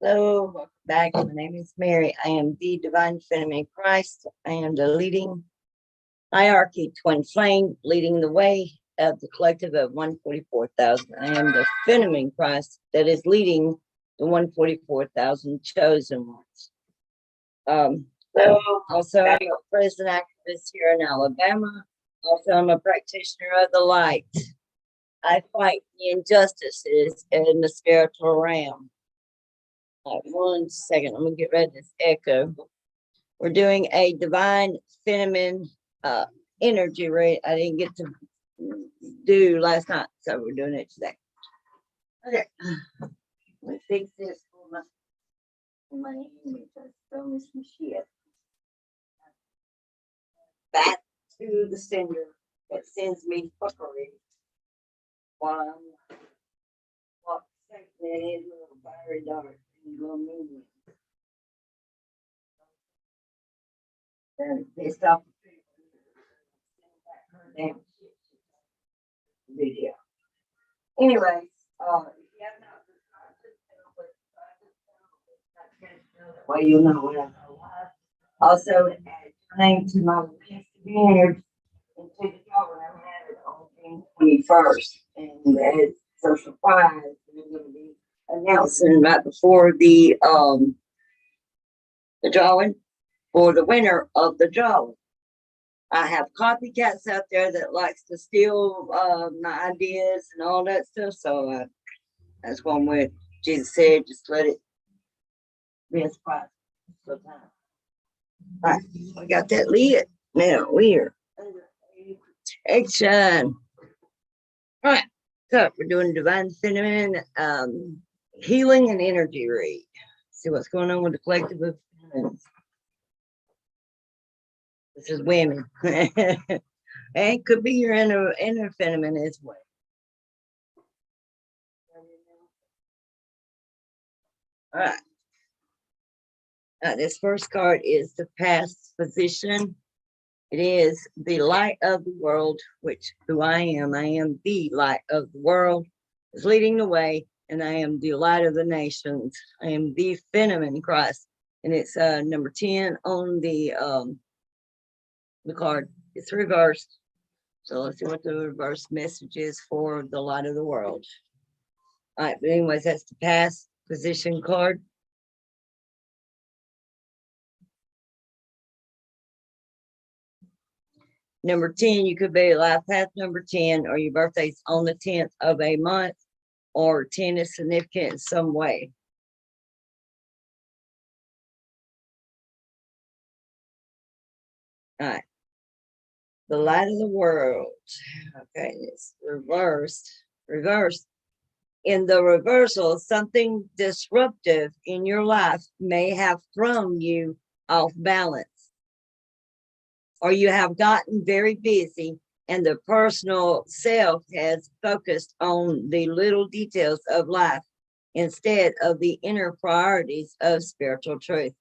Hello, welcome back. My name is Mary. I am the Divine Feminine Christ. I am the leading hierarchy twin flame, leading the way of the collective of 144,000. I am the feminine Christ that is leading the 144,000 chosen ones. So also, I'm a prison activist here in Alabama. Also, I'm a practitioner of the light. I fight the injustices in the spiritual realm. 1 second, I'm gonna get rid of this echo. We're doing a divine feminine energy rate. I didn't get to do last night, so we're doing it today. Okay, let's fix this for my image. I stole some shit. Back to the sender that sends me fuckery. While I'm taking it in little fiery dart and go moving. Pissed off damn video. Anyways, if you have not well, you'll know when I'm alive. Also, add your name to my list of winners and to the job when I'm having on June 21st. And as a surprise, we're going to be announcing right before the drawing for the winner of the drawing. I have copycats out there that likes to steal my ideas and all that stuff. So that's one way Jesus said, just let it be a surprise. All right, we got that lid. Now we're under protection. All right, so we're doing divine feminine healing and energy read. See what's going on with the collective of feminines. This is women. And could be your inner feminine as well. All right. This first card is the past position. It is the light of the world, which who I am. I am the light of the world, is leading the way, and I am the light of the nations. I am the feminine Christ, and it's number 10 on the card. It's reversed. So let's see what the reverse message is for the light of the world. All right, but anyways, that's the past position card. Number 10, you could be life path number 10, or your birthday's on the 10th of a month, or 10 is significant in some way. All right. The light of the world. Okay, it's reversed. Reversed. In the reversal, something disruptive in your life may have thrown you off balance, or you have gotten very busy and the personal self has focused on the little details of life instead of the inner priorities of spiritual truth.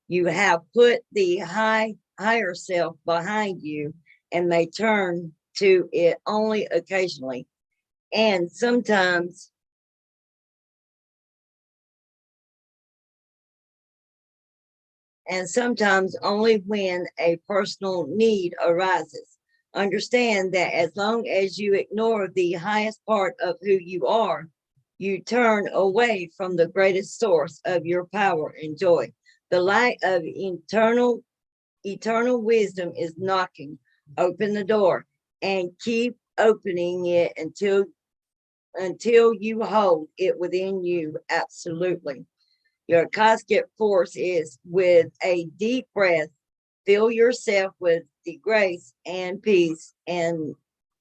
You have put the higher self behind you and may turn to it only occasionally. And sometimes only when a personal need arises. Understand that as long as you ignore the highest part of who you are, you turn away from the greatest source of your power and joy. The light of eternal wisdom is knocking. Open the door and keep opening it until you hold it within you. Absolutely. Your cosmic force is with a deep breath. Fill yourself with the grace and peace and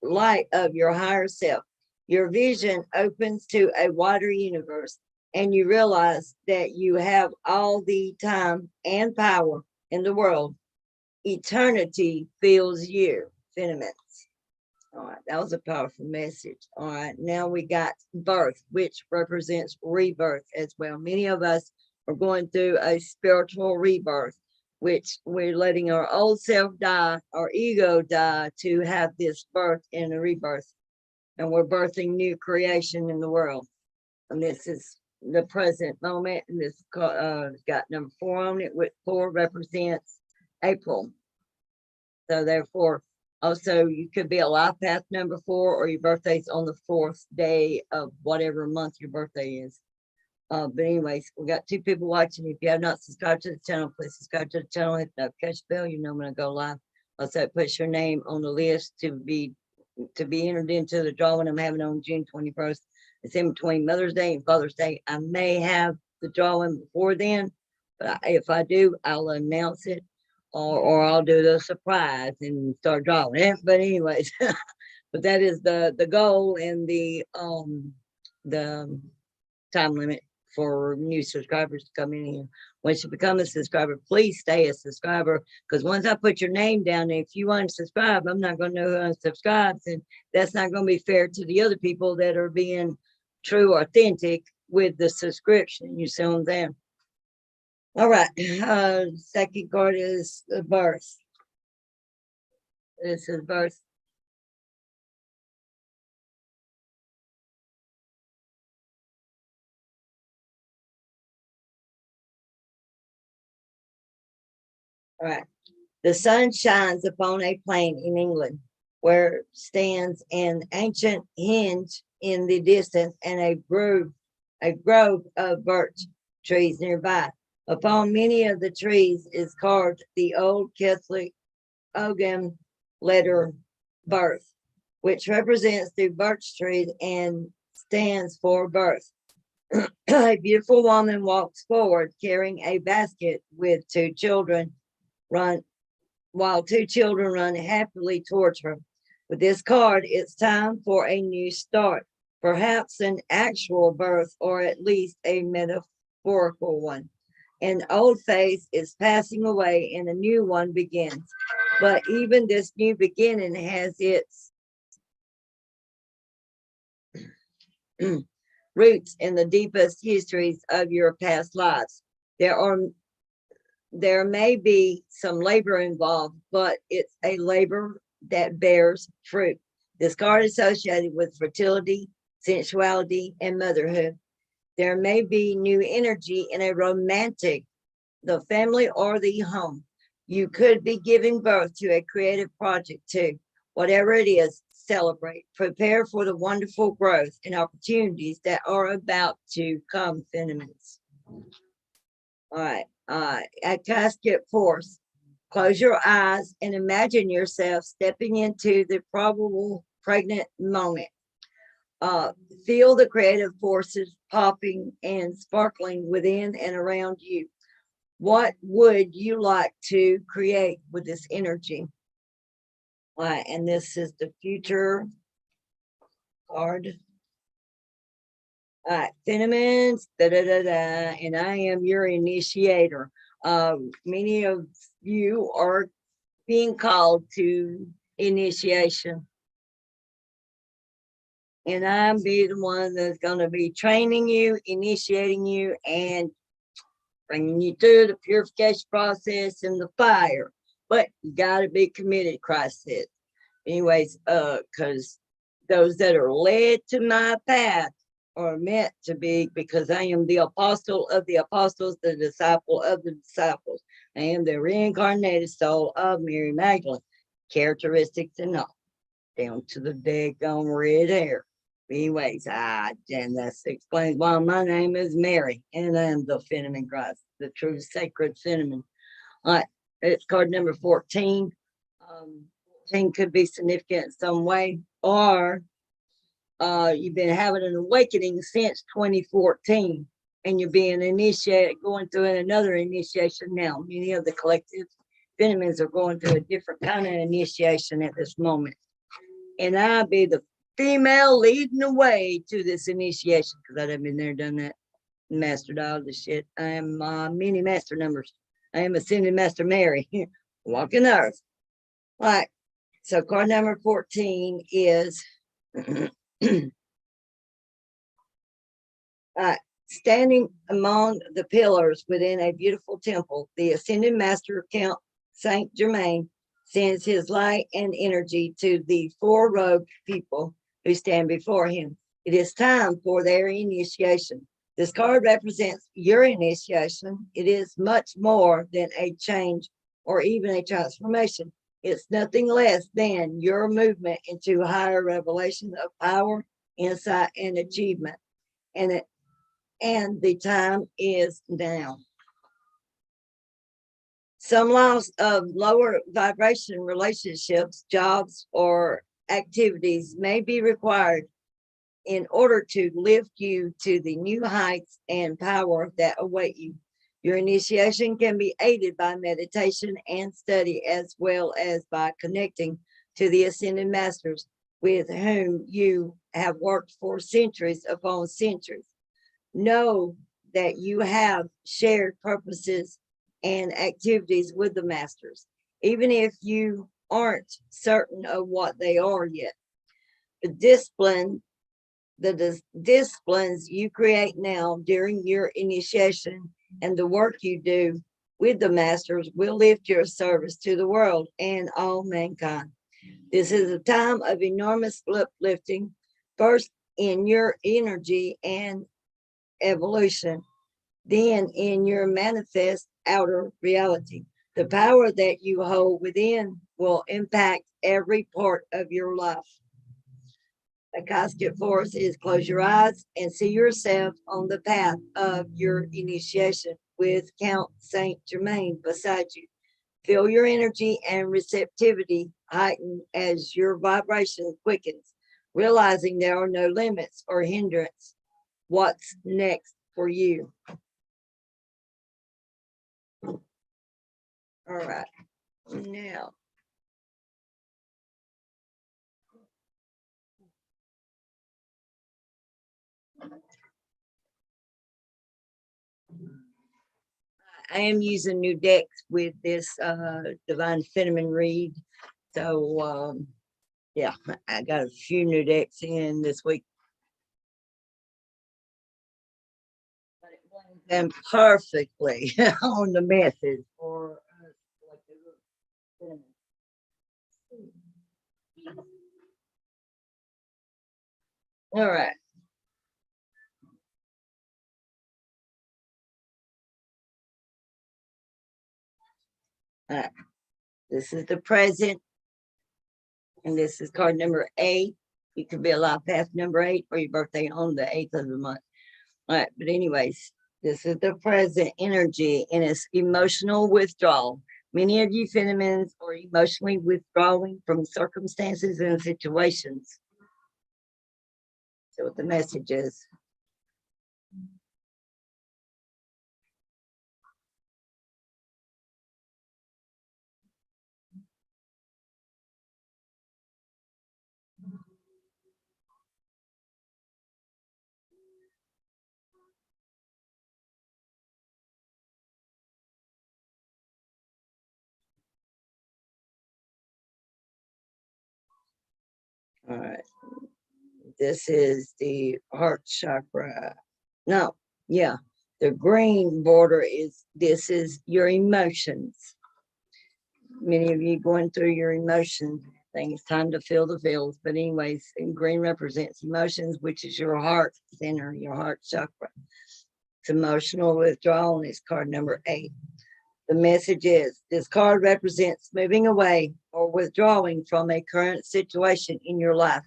light of your higher self. Your vision opens to a wider universe, and you realize that you have all the time and power in the world. Eternity fills you. Sentiments. All right, that was a powerful message. All right, now we got birth, which represents rebirth as well. Many of us are going through a spiritual rebirth, which we're letting our old self die, our ego die to have this birth and a rebirth. And we're birthing new creation in the world. And this is the present moment, and this got number 4 on it, with 4 represents April. So therefore, also you could be a life path number 4, or your birthday's on the 4th day of whatever month your birthday is. But anyways, we got 2 people watching. If you have not subscribed to the channel, please subscribe to the channel, hit the notification bell. You know when I go live. Also, it puts your name on the list to be entered into the drawing I'm having on June 21st. It's in between Mother's Day and Father's Day. I may have the drawing before then, but if I do, I'll announce it, or I'll do the surprise and start drawing it. But anyways, but that is the goal and the time limit for new subscribers to come in here. Once you become a subscriber, please stay a subscriber, because once I put your name down there, if you unsubscribe, I'm not going to know who unsubscribes, and that's not going to be fair to the other people that are being true, authentic with the subscription. You see what I'm saying? All right. Second card is the birth. This is birth. All right. The sun shines upon a plain in England, where stands an ancient hinge in the distance, and a grove of birch trees nearby. Upon many of the trees is carved the old Catholic Ogham letter birth, which represents the birch tree and stands for birth. A beautiful woman walks forward carrying a basket with 2 children, while 2 children run happily towards her. With this card, it's time for a new start, perhaps an actual birth, or at least a metaphorical one. An old phase is passing away and a new one begins. But even this new beginning has its roots in the deepest histories of your past lives. There may be some labor involved, but it's a labor that bears fruit. This card is associated with fertility, sensuality, and motherhood. There may be new energy in a romantic, the family, or the home. You could be giving birth to a creative project too. Whatever it is, celebrate. Prepare for the wonderful growth and opportunities that are about to come, Fenimans. All right. At casket force, close your eyes and imagine yourself stepping into the probable pregnant moment. Feel the creative forces popping and sparkling within and around you. What would you like to create with this energy? And this is the future card. All right, Fenimans, and I am your initiator. Many of you are being called to initiation. And I'm be the one that's going to be training you, initiating you, and bringing you through the purification process and the fire. But you got to be committed, Christ said. Anyways, because those that are led to my path are meant to be, because I am the apostle of the apostles, the disciple of the disciples. I am the reincarnated soul of Mary Magdalene, characteristics and all, down to the daggone red hair. Anyways, and that explains why my name is Mary, and I am the Fenimans Christ, the true sacred Fenimans. All right, it's card number 14. 14 could be significant in some way, or you've been having an awakening since 2014, and you're being initiated, going through another initiation now. Many of the collective Fenimans are going through a different kind of initiation at this moment. And I'll be the female leading the way to this initiation, because I've been there, done that, mastered all this shit. I am many master numbers. I am ascended Master Mary, walking the earth. All right, so card number 14 is standing among the pillars within a beautiful temple. The ascended master Count Saint Germain sends his light and energy to the 4 robed people who stand before him. It is time for their initiation. This card represents your initiation. It is much more than a change or even a transformation. It's nothing less than your movement into higher revelation of power, insight, and achievement. And the time is now. Some loss of lower vibration relationships, jobs, or activities may be required in order to lift you to the new heights and power that await you. Your initiation can be aided by meditation and study, as well as by connecting to the ascended masters with whom you have worked for centuries upon centuries. Know that you have shared purposes and activities with the masters, even if you aren't certain of what they are yet. The disciplines you create now during your initiation and the work you do with the masters will lift your service to the world and all mankind. This is a time of enormous uplifting, first in your energy and evolution, then in your manifest outer reality. The power that you hold within will impact every part of your life. A casket for us is close your eyes and see yourself on the path of your initiation with Count Saint Germain beside you. Feel your energy and receptivity heighten as your vibration quickens, realizing there are no limits or hindrance. What's next for you? All right, now. I am using new decks with this Divine Feminine read. So yeah, I got a few new decks in this week. But it blends them perfectly on the message for us. All right. All right. This is the present, and this is card number 8. You could be a life path number 8 for your birthday on the 8th of the month. All right, but anyways, this is the present energy, and it's emotional withdrawal. Many of you feminines are emotionally withdrawing from circumstances and situations. So what the message is. All right. This is the heart chakra. No, yeah. The green border is, this is your emotions. Many of you going through your emotions. I think it's time to feel the feels. But anyways, and green represents emotions, which is your heart center, your heart chakra. It's emotional withdrawal, and it's card number 8. The message is, this card represents moving away or withdrawing from a current situation in your life,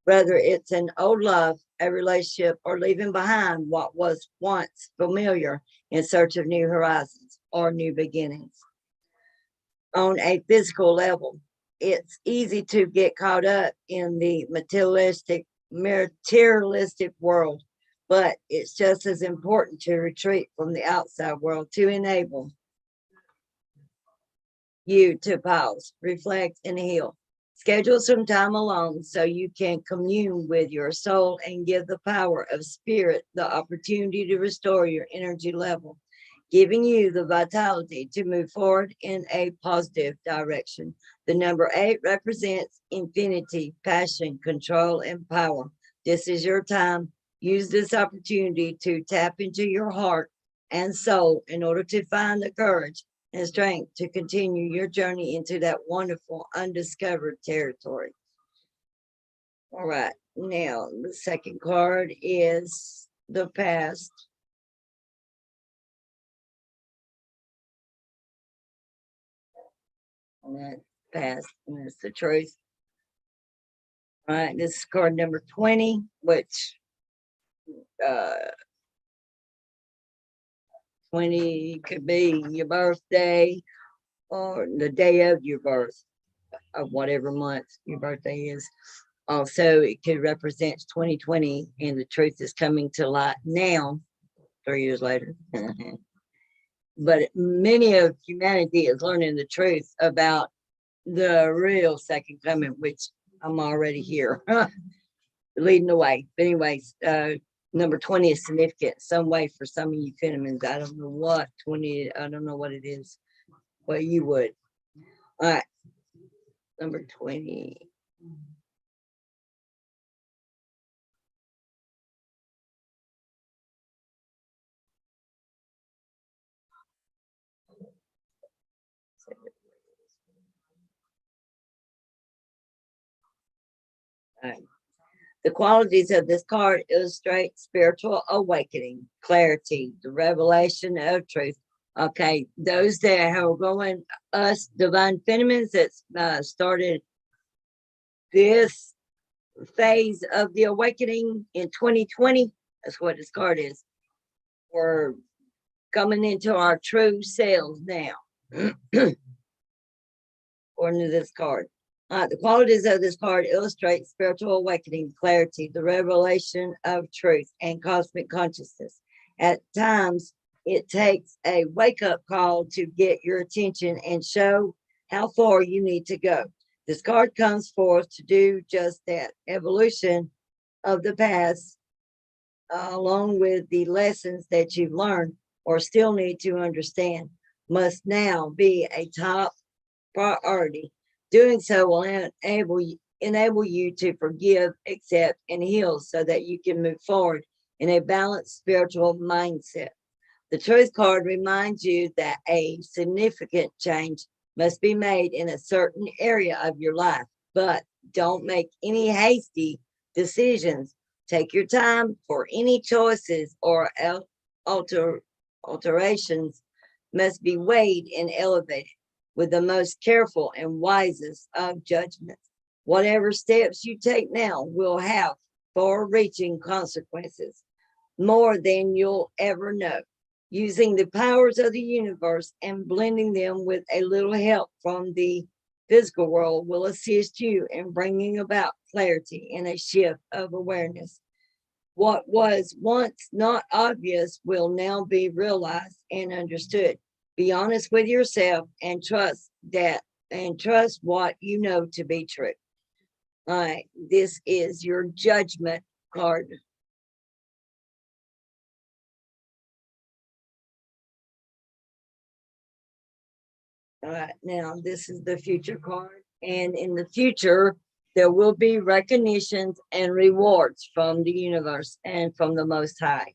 whether it's an old love, a relationship, or leaving behind what was once familiar in search of new horizons or new beginnings. On a physical level, it's easy to get caught up in the materialistic world, but it's just as important to retreat from the outside world to enable you to pause, reflect, and heal. Schedule some time alone so you can commune with your soul and give the power of spirit the opportunity to restore your energy level, giving you the vitality to move forward in a positive direction. The number 8 represents infinity, passion, control, and power. This is your time. Use this opportunity to tap into your heart and soul in order to find the courage and strength to continue your journey into that wonderful undiscovered territory. All right, now the second card is the past. And that passed, and that's the truth. All right, this is card number 20, which 20 could be your birthday or the day of your birth, of whatever month your birthday is. Also, it could represent 2020, and the truth is coming to light now, 3 years later. But many of humanity is learning the truth about the real second coming, which I'm already here, leading the way. But anyways, number 20 is significant some way for some of you Fenimans. I don't know what 20, I don't know what it is, but you would. All right, number 20. All right. The qualities of this card illustrate spiritual awakening, clarity, the revelation of truth. Okay, those that are going, us divine feminines that started this phase of the awakening in 2020, that's what this card is. We're coming into our true selves now, according to this card. The qualities of this card illustrate spiritual awakening, clarity, the revelation of truth, and cosmic consciousness. At times, it takes a wake-up call to get your attention and show how far you need to go. This card comes forth to do just that. Evolution of the past, along with the lessons that you've learned or still need to understand, must now be a top priority. Doing so will enable you to forgive, accept, and heal so that you can move forward in a balanced spiritual mindset. The truth card reminds you that a significant change must be made in a certain area of your life, but don't make any hasty decisions. Take your time for any choices or alterations must be weighed and elevated with the most careful and wisest of judgments. Whatever steps you take now will have far-reaching consequences, more than you'll ever know. Using the powers of the universe and blending them with a little help from the physical world will assist you in bringing about clarity and a shift of awareness. What was once not obvious will now be realized and understood. Be honest with yourself and trust what you know to be true. All right, this is your judgment card. All right, now this is the future card, and in the future, there will be recognitions and rewards from the universe and from the Most High.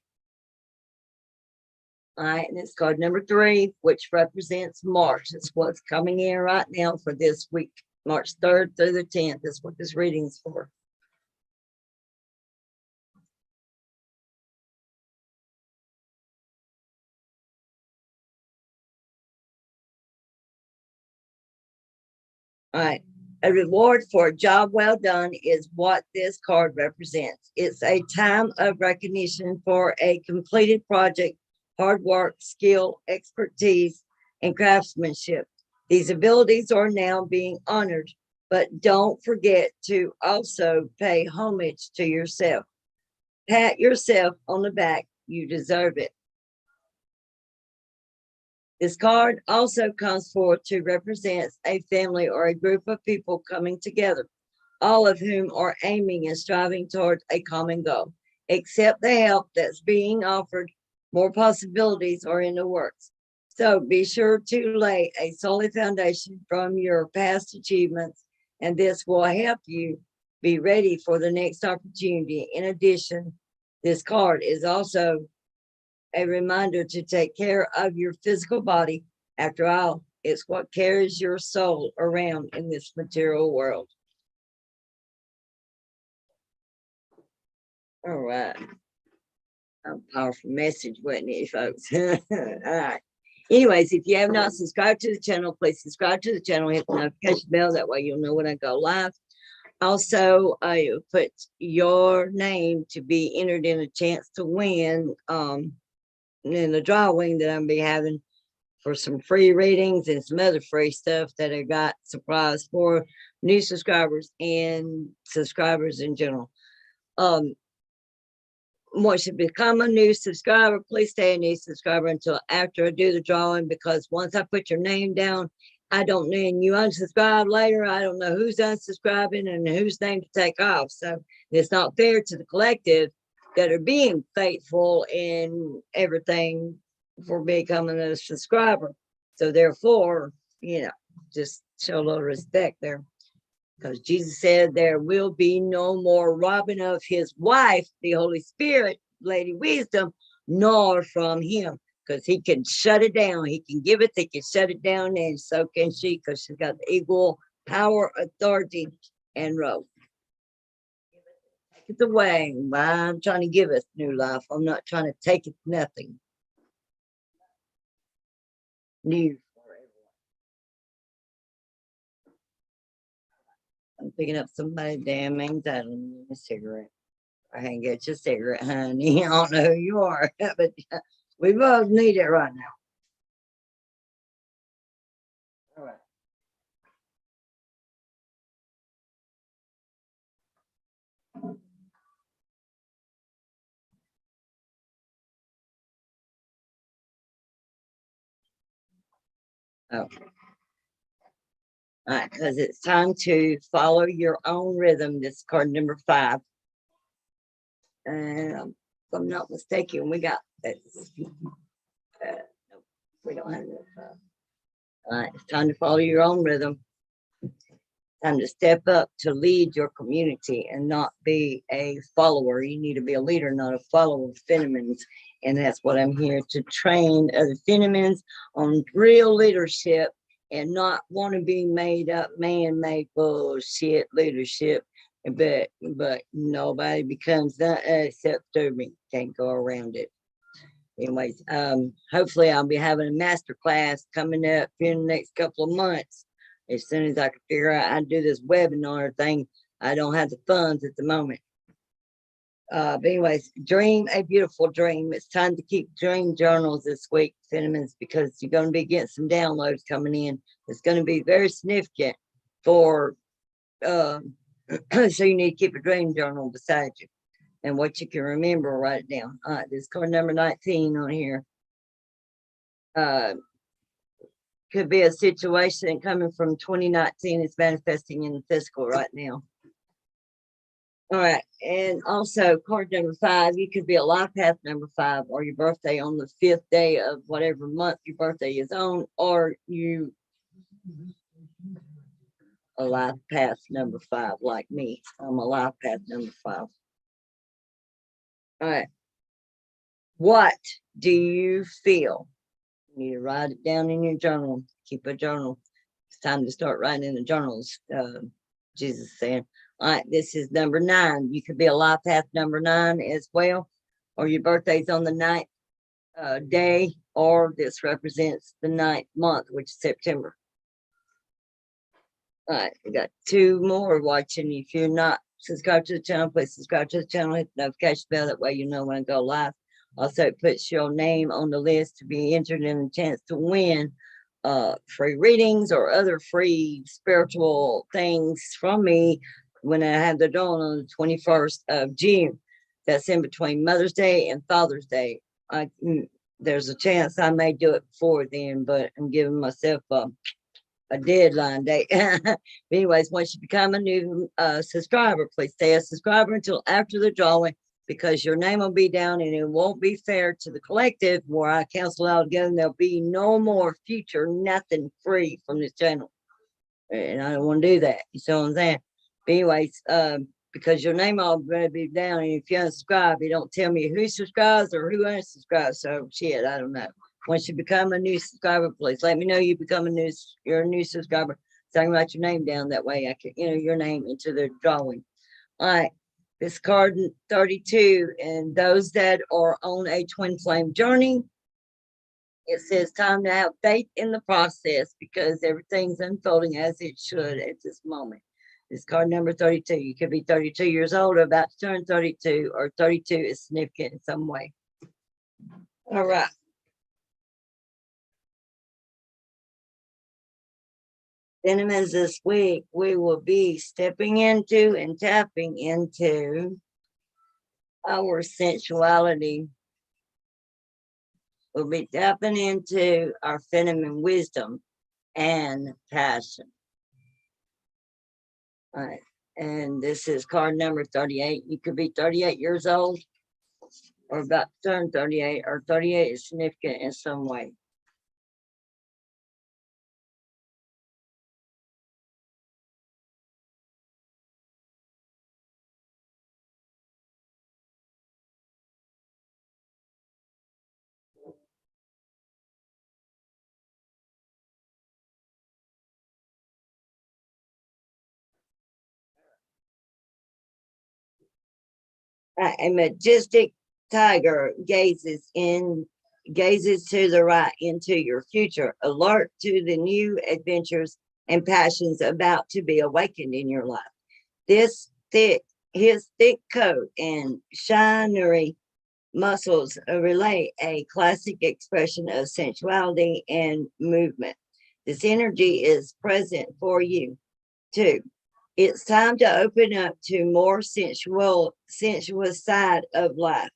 All right, and it's card number 3, which represents March. It's what's coming in right now for this week, March 3rd through the 10th. That's what this reading is for. All right. A reward for a job well done is what this card represents. It's a time of recognition for a completed project, hard work, skill, expertise, and craftsmanship. These abilities are now being honored, but don't forget to also pay homage to yourself. Pat yourself on the back. You deserve it. This card also comes forth to represent a family or a group of people coming together, all of whom are aiming and striving towards a common goal. Accept the help that's being offered. More possibilities are in the works. So be sure to lay a solid foundation from your past achievements, and this will help you be ready for the next opportunity. In addition, this card is also a reminder to take care of your physical body. After all, it's what carries your soul around in this material world. All right. A powerful message, wasn't it, folks? All right. Anyways, if you have not subscribed to the channel, please subscribe to the channel, hit the notification bell. That way you'll know when I go live. Also, I put your name to be entered in a chance to win in the drawing that I'm be having for some free readings and some other free stuff that I got surprise for new subscribers and subscribers in general. Once you become a new subscriber, please stay a new subscriber until after I do the drawing, because once I put your name down, I don't know, and you unsubscribe later, I don't know who's unsubscribing and whose name to take off. So it's not fair to the collective that are being faithful in everything for becoming a subscriber. So therefore, just show a little respect there. Because Jesus said there will be no more robbing of his wife, the Holy Spirit, Lady Wisdom, nor from him. Because he can shut it down. He can give it, he can shut it down, and so can she, because she's got the equal power, authority, and role. Take it away. I'm trying to give us new life. I'm not trying to take it nothing. New. I'm picking up somebody's damn anxiety. A cigarette. I can't get you a cigarette, honey. I don't know who you are, but we both need it right now. All right. Oh. All right, because it's time to follow your own rhythm. This is card number 5. And if I'm not mistaken, we got this. No, we don't have enough. All right, it's time to follow your own rhythm. Time to step up to lead your community and not be a follower. You need to be a leader, not a follower of Fennemans. And that's what I'm here to train other Fennemans on real leadership and not want to be made up, man-made bullshit leadership. But nobody becomes that except through me. Can't go around it. Anyways, hopefully I'll be having a master class coming up in the next couple of months. As soon as I can figure out how to do this webinar thing, I don't have the funds at the moment. But anyways, dream a beautiful dream. It's time to keep dream journals this week, Fennemans, because you're going to be getting some downloads coming in. It's going to be very significant for, so you need to keep a dream journal beside you. And what you can remember, write it down. All right, this card number 19 on here. Could be a situation coming from 2019. It's manifesting in the physical right now. All right, and also card number 5, you could be a life path number 5, or your birthday on the 5th day of whatever month your birthday is on, or you a life path number 5 like me. I'm a life path number 5. All right, what do you feel? You need to write it down in your journal. Keep a journal. It's time to start writing in the journals. Jesus saying, all right, this is number 9. You could be a life path number 9 as well, or your birthday's on the 9th day, or this represents the 9th month, which is September. All right, we got 2 more watching. If you're not subscribed to the channel, please subscribe to the channel, hit the notification bell. That way you know when I go live. Also, it puts your name on the list to be entered in a chance to win free readings or other free spiritual things from me when I have the dawn on the 21st of June. That's in between Mother's Day and Father's Day. There's a chance I may do it before then, but I'm giving myself a deadline date. But anyways, once you become a new subscriber, please stay a subscriber until after the drawing, because your name will be down and it won't be fair to the collective where I cancel out again. There'll be no more future, nothing free from this channel. And I don't want to do that. You see what I'm saying? But anyways, because your name all going to be down, and if you unsubscribe, you don't tell me who subscribes or who unsubscribes. So shit, I don't know. Once you become a new subscriber, please let me know you're a new subscriber. So I can write your name down. That way I can enter your name into the drawing. All right. This card 32, and those that are on a twin flame journey, It says time to have faith in the process because everything's unfolding as it should at this moment. This card number 32. You could be 32 years old or about to turn 32, or 32 is significant in some way. All right. Cinnamons, this week, we will be stepping into and tapping into our sensuality. We'll be tapping into our feminine wisdom and passion. All right. And this is card number 38. You could be 38 years old or about to turn 38, or 38 is significant in some way. A majestic tiger gazes to the right into your future, alert to the new adventures and passions about to be awakened in your life. His thick coat and shinery muscles relay a classic expression of sensuality and movement. This energy is present for you too. It's time to open up to more sensuous side of life,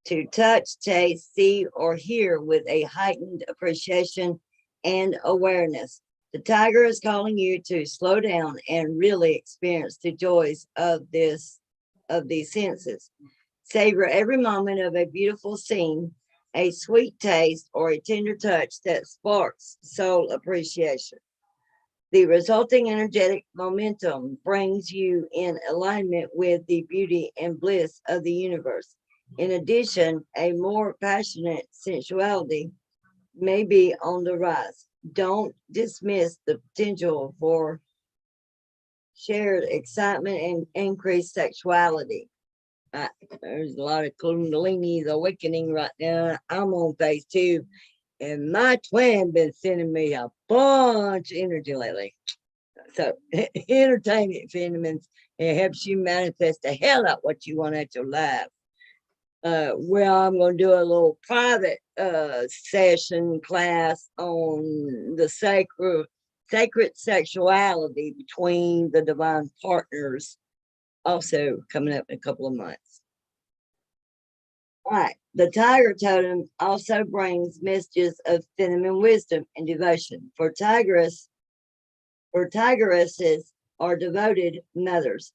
to touch, taste, see, or hear with a heightened appreciation and awareness. The tiger is calling you to slow down and really experience the joys of these senses. Savor every moment of a beautiful scene, a sweet taste, or a tender touch that sparks soul appreciation. The resulting energetic momentum brings you in alignment with the beauty and bliss of the universe. In addition, a more passionate sensuality may be on the rise. Don't dismiss the potential for shared excitement and increased sexuality. There's a lot of Kundalini's awakening right now. I'm on phase 2. And my twin been sending me a bunch of energy lately. So entertain it, Cinnamons. It helps you manifest the hell out what you want at your life. Well, I'm going to do a little private session class on the sacred sexuality between the divine partners, also coming up in a couple of months. All right. The tiger totem also brings messages of feminine wisdom and devotion. For tigresses are devoted mothers.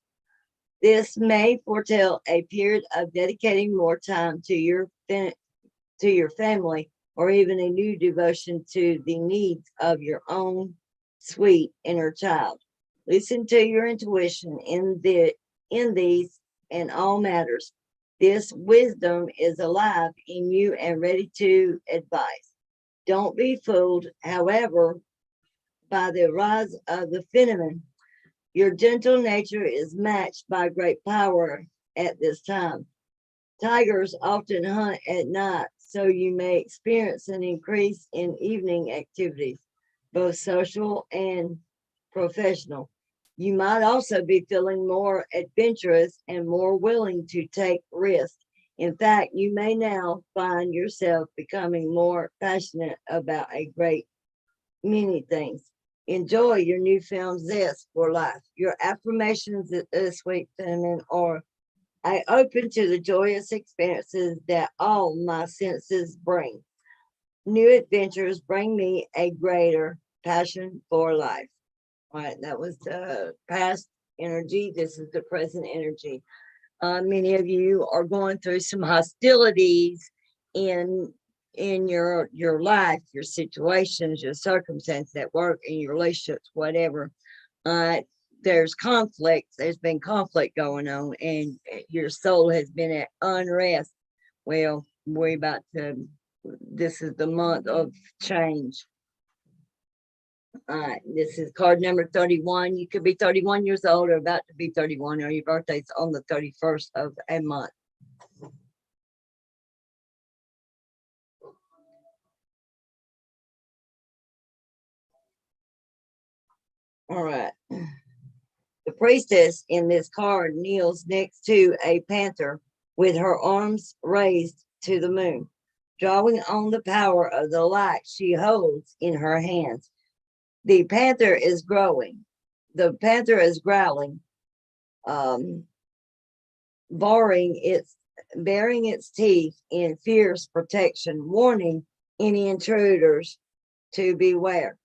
This may foretell a period of dedicating more time to your family, or even a new devotion to the needs of your own sweet inner child. Listen to your intuition in these and all matters. This wisdom is alive in you and ready to advise. Don't be fooled, however, by the rise of the feminine. Your gentle nature is matched by great power at this time. Tigers often hunt at night, so you may experience an increase in evening activities, both social and professional. You might also be feeling more adventurous and more willing to take risks. In fact, you may now find yourself becoming more passionate about a great many things. Enjoy your newfound zest for life. Your affirmations this week, feminine, are: I open to the joyous experiences that all my senses bring. New adventures bring me a greater passion for life. All right, that was the past energy. This is the present energy. Many of you are going through some hostilities in your life, your situations, your circumstances at work, in your relationships, whatever. There's conflict. There's been conflict going on, and your soul has been at unrest. Well, we're about to. This is the month of change. All right, this is card number 31. You could be 31 years old or about to be 31, or your birthday's on the 31st of a month. All right. The priestess in this card kneels next to a panther with her arms raised to the moon, drawing on the power of the light she holds in her hands. The panther is growing. The panther is growling, um, baring its teeth in fierce protection, warning any intruders to beware.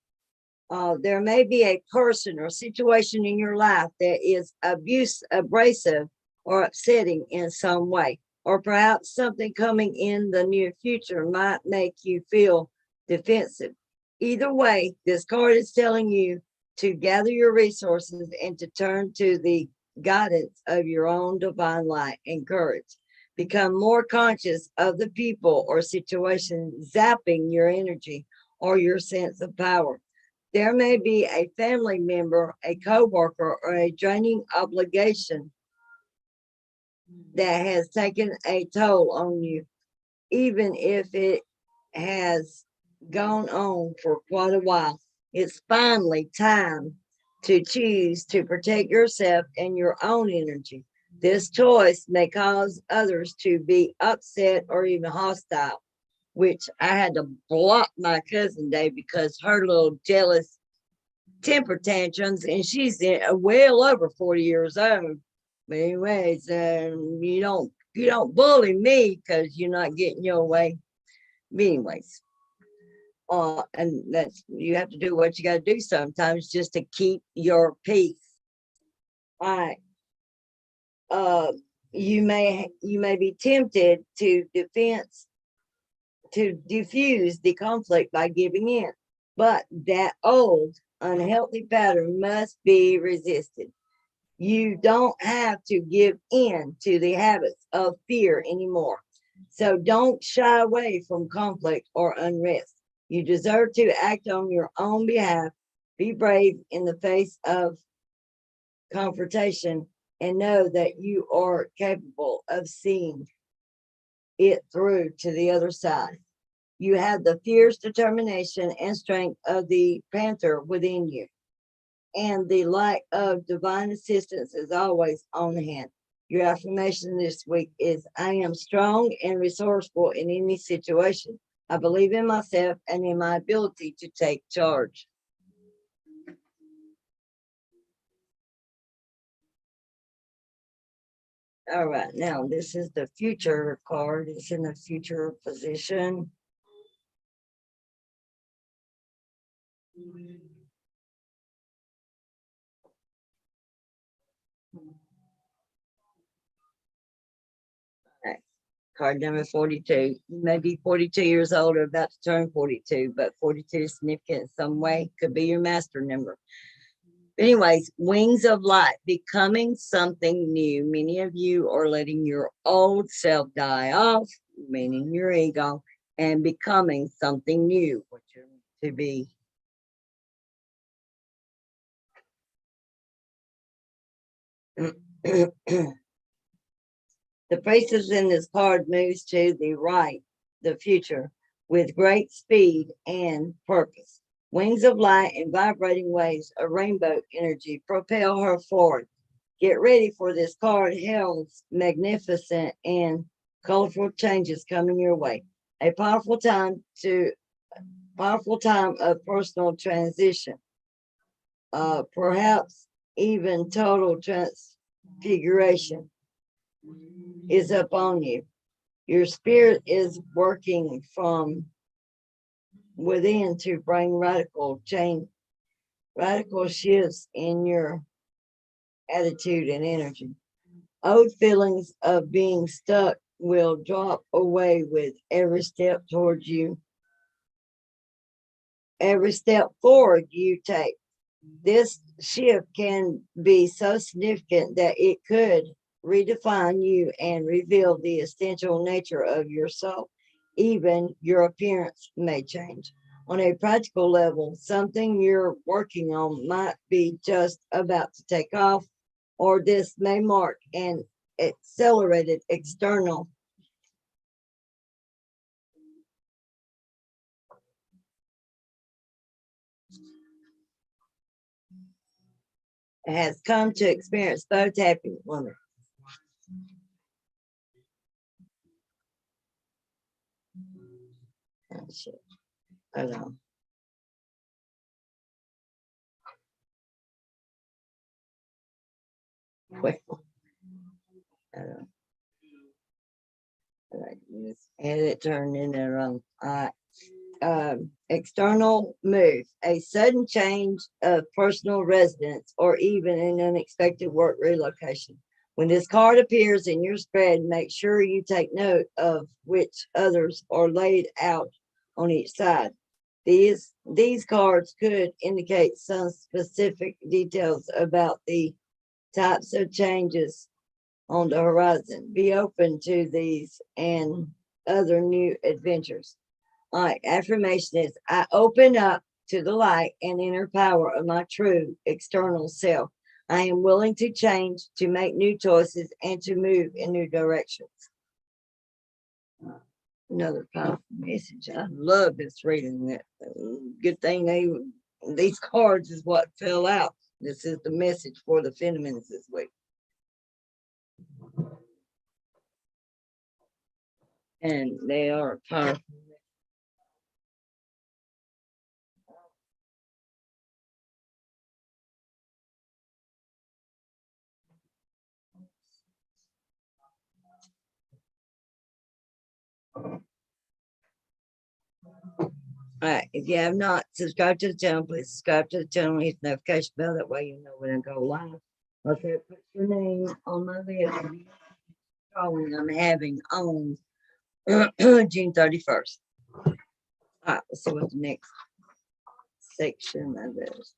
There may be a person or situation in your life that is abrasive, or upsetting in some way, or perhaps something coming in the near future might make you feel defensive. Either way, this card is telling you to gather your resources and to turn to the guidance of your own divine light and courage. Become more conscious of the people or situation zapping your energy or your sense of power. There may be a family member, a coworker, or a draining obligation that has taken a toll on you, even if it has gone on for quite a while. It's finally time to choose to protect yourself and your own energy. This choice may cause others to be upset or even hostile, which I had to block my cousin Day because her little jealous temper tantrums, and she's well over 40 years old. But anyways, you don't bully me because you're not getting your way. But anyways, and that's, you have to do what you got to do sometimes just to keep your peace. All right. Uh, you may be tempted to diffuse the conflict by giving in, but that old unhealthy pattern must be resisted. You don't have to give in to the habits of fear anymore. So don't shy away from conflict or unrest. You deserve to act on your own behalf. Be brave in the face of confrontation and know that you are capable of seeing it through to the other side. You have the fierce determination and strength of the panther within you, and the light of divine assistance is always on hand. Your affirmation this week is: I am strong and resourceful in any situation. I believe in myself and in my ability to take charge. All right, now this is the future card. It's in the future position. Card number 42. You may be 42 years old or about to turn 42, but 42 is significant in some way. Could be your master number. Anyways, wings of light, becoming something new. Many of you are letting your old self die off, meaning your ego, and becoming something new, what you're to be. The priestess in this card moves to the right, the future, with great speed and purpose. Wings of light and vibrating waves of rainbow energy propel her forward. Get ready for this card heralds magnificent and colorful changes coming your way. A powerful time of personal transition. Perhaps even total transfiguration is upon you. Your spirit is working from within to bring radical shifts in your attitude and energy. Old feelings of being stuck will drop away with every step towards you, every step forward you take. This shift can be so significant that it could redefine you and reveal the essential nature of your soul. Even your appearance may change. On a practical level, something you're working on might be just about to take off, or this may mark an accelerated external has come to experience both happy women. Oh, shit. Hold on. Wait. Hold on. Had it turned in there wrong. External move, a sudden change of personal residence, or even an unexpected work relocation. When this card appears in your spread, make sure you take note of which others are laid out on each side. These cards could indicate some specific details about the types of changes on the horizon. Be open to these and other new adventures. All right, affirmation is I open up to the light and inner power of my true external self. I am willing to change, to make new choices, and to move in new directions. Another powerful message. I love this reading. That good thing these cards is what fell out. This is the message for the Fennemans this week. And they are powerful. All right, if you have not subscribed to the channel, please subscribe to the channel, hit the notification bell, that way you know when I go live. Okay, put your name on my list. Drawing I'm having on June 31st. All right, let's see what the next section of this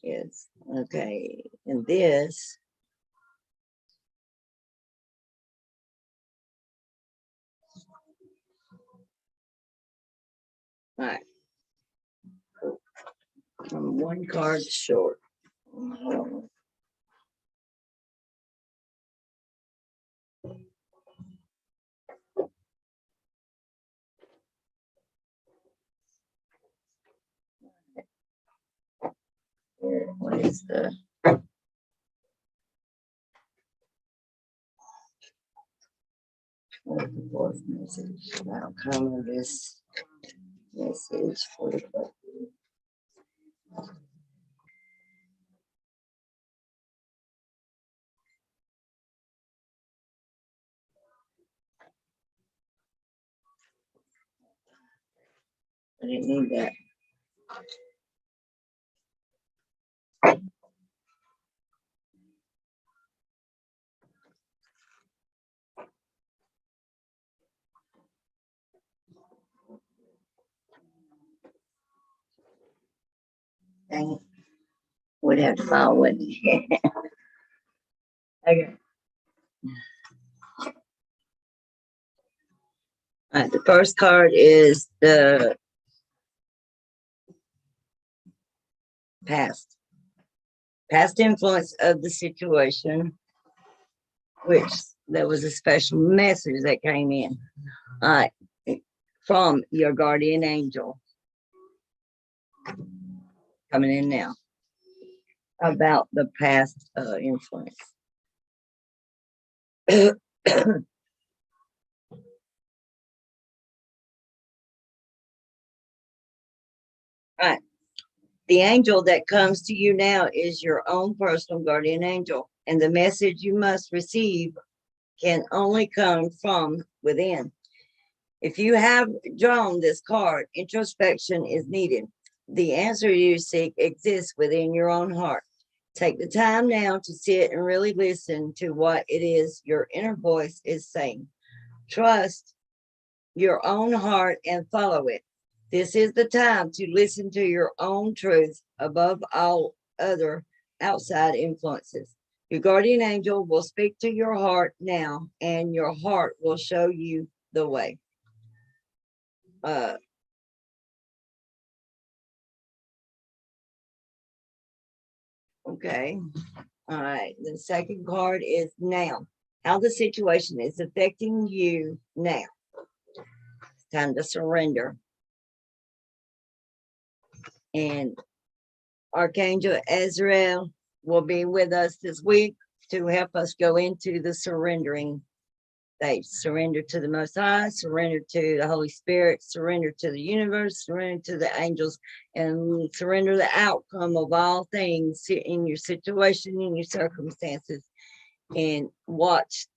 is. Okay, and this all right. I'm one card short. What is the fourth message? Outcome of this message for the I didn't need that. Dang it. Would have to file with it. Okay. All right, the first card is the past influence of the situation, which there was a special message that came in from your guardian angel coming in now about the past influence. All right. The angel that comes to you now is your own personal guardian angel, and the message you must receive can only come from within. If you have drawn this card, introspection is needed. The answer you seek exists within your own heart. Take the time now to sit and really listen to what it is your inner voice is saying. Trust your own heart and follow it. This is the time to listen to your own truth above all other outside influences. Your guardian angel will speak to your heart now, and your heart will show you the way. Okay. All right. The second card is now. How the situation is affecting you now. It's time to surrender. And Archangel Azrael will be with us this week to help us go into the surrendering stage. Surrender to the Most High, surrender to the Holy Spirit, surrender to the universe, surrender to the angels, and surrender the outcome of all things in your situation, in your circumstances, and watch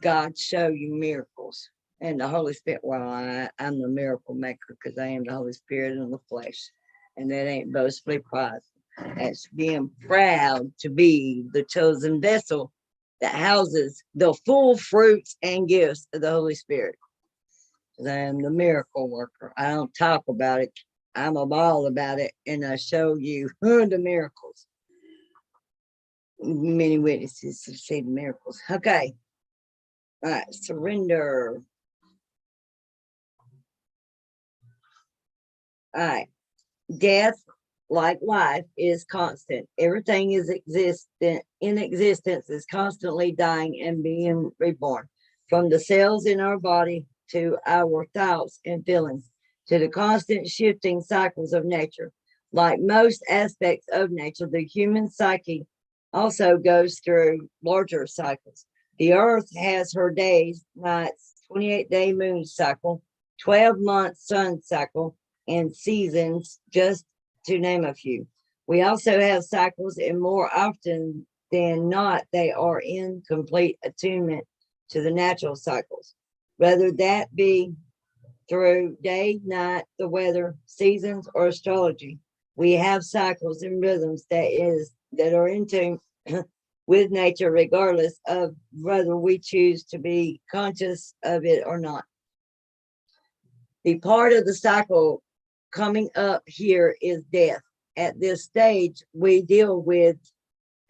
God show you miracles. And the Holy Spirit, well, I'm the miracle maker because I am the Holy Spirit in the flesh. And that ain't boastfully pride. That's being proud to be the chosen vessel that houses the full fruits and gifts of the Holy Spirit. I am the miracle worker. I don't talk about it. I'm all about it. And I show you the miracles. Many witnesses have seen the miracles. Okay. All right. Surrender. All right. Death, like life, is constant. Everything is existent in existence is constantly dying and being reborn. From the cells in our body to our thoughts and feelings, to the constant shifting cycles of nature. Like most aspects of nature, the human psyche also goes through larger cycles. The earth has her days, nights, 28-day moon cycle, 12-month sun cycle, and seasons, just to name a few. We also have cycles, and more often than not, they are in complete attunement to the natural cycles, whether that be through day, night, the weather, seasons, or astrology. We have cycles and rhythms that are in tune with nature, regardless of whether we choose to be conscious of it or not. The part of the cycle coming up here is death. At this stage, we deal with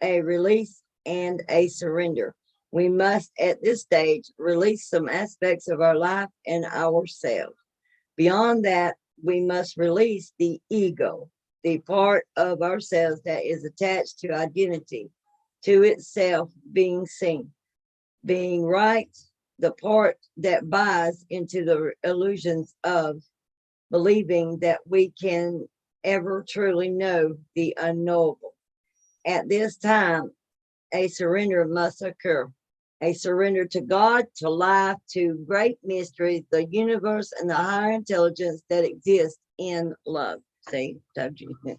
a release and a surrender. We must, at this stage, release some aspects of our life and ourselves. Beyond that, we must release the ego, the part of ourselves that is attached to identity, to itself being seen, being right, the part that buys into the illusions of believing that we can ever truly know the unknowable. At this time, a surrender must occur. A surrender to God, to life, to great mysteries, the universe, and the higher intelligence that exists in love. See, told you. All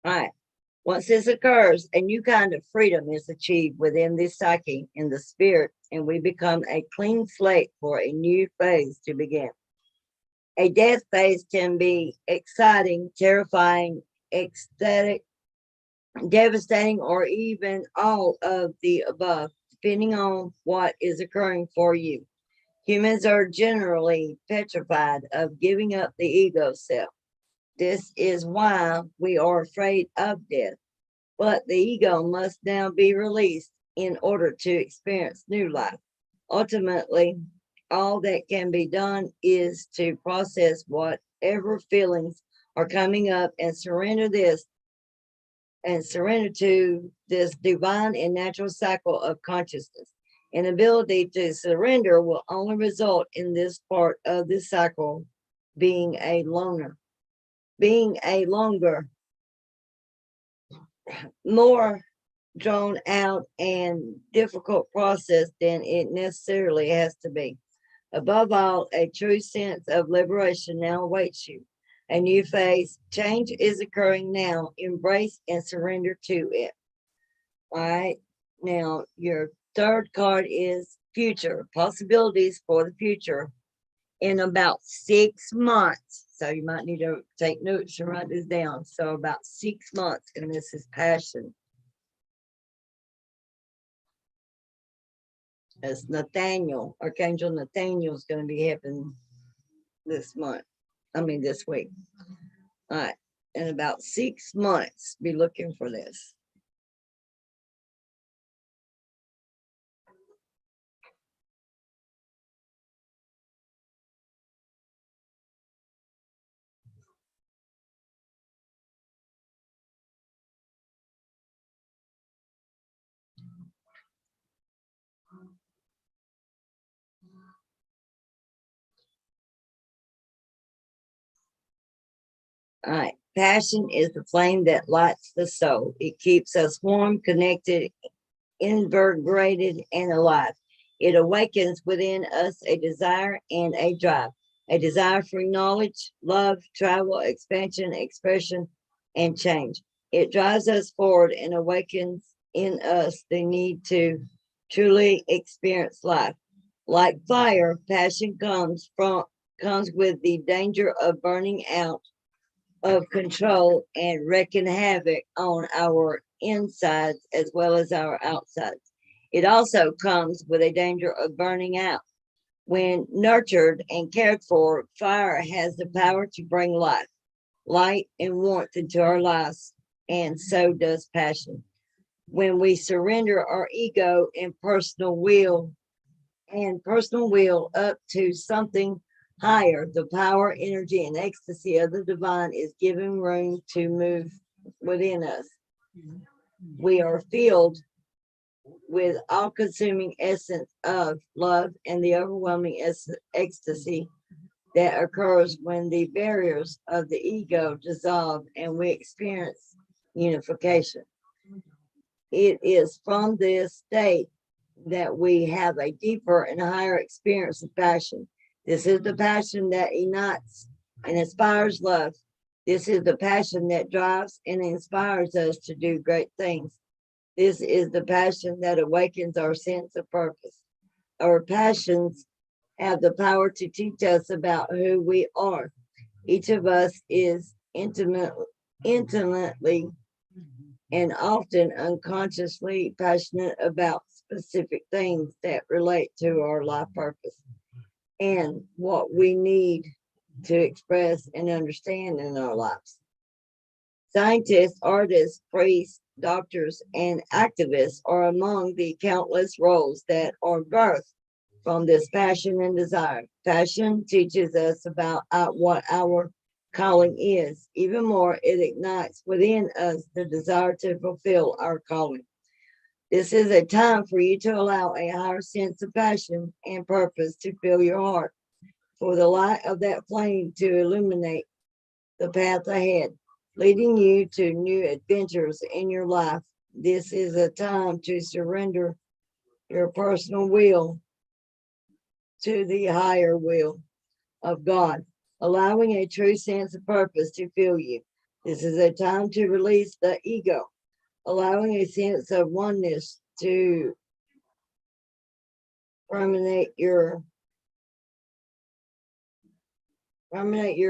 right. Once this occurs, a new kind of freedom is achieved within this psyche in the spirit, and we become a clean slate for a new phase to begin. A death phase can be exciting, terrifying, ecstatic, devastating, or even all of the above, depending on what is occurring for you. Humans are generally petrified of giving up the ego self. This is why we are afraid of death. But the ego must now be released in order to experience new life. Ultimately, all that can be done is to process whatever feelings are coming up and surrender to this divine and natural cycle of consciousness. Inability to surrender will only result in this part of this cycle being a longer, more drawn out and difficult process than it necessarily has to be. Above all, a true sense of liberation now awaits you. A new phase, change is occurring now. Embrace and surrender to it. All right. Now, your third card is future, possibilities for the future in about 6 months. So you might need to take notes and write this down. So about 6 months, and this is passion. As Nathaniel, Archangel Nathaniel is going to be helping this week. All right. In about 6 months, be looking for this. All right. Passion is the flame that lights the soul. It keeps us warm, connected, invigorated, and alive. It awakens within us a desire and a drive, a desire for knowledge, love, travel, expansion, expression, and change. It drives us forward and awakens in us the need to truly experience life. Like fire, passion comes with the danger of burning out of control and wreaking havoc on our insides as well as our outsides. It also comes with a danger of burning out. When nurtured and cared for, fire has the power to bring life, light, and warmth into our lives, and so does passion. When we surrender our ego and personal will up to something higher, the power, energy, and ecstasy of the divine is given room to move within us. We are filled with all consuming essence of love and the overwhelming ecstasy that occurs when the barriers of the ego dissolve and we experience unification. It is from this state that we have a deeper and higher experience of passion. This is the passion that unites and inspires love. This is the passion that drives and inspires us to do great things. This is the passion that awakens our sense of purpose. Our passions have the power to teach us about who we are. Each of us is intimately and often unconsciously passionate about specific things that relate to our life purpose and what we need to express and understand in our lives. Scientists, artists, priests, doctors, and activists are among the countless roles that are birthed from this passion and desire. Passion teaches us about what our calling is. Even more, it ignites within us the desire to fulfill our calling. This is a time for you to allow a higher sense of passion and purpose to fill your heart, for the light of that flame to illuminate the path ahead, leading you to new adventures in your life. This is a time to surrender your personal will to the higher will of God, allowing a true sense of purpose to fill you. This is a time to release the ego, allowing a sense of oneness to permeate your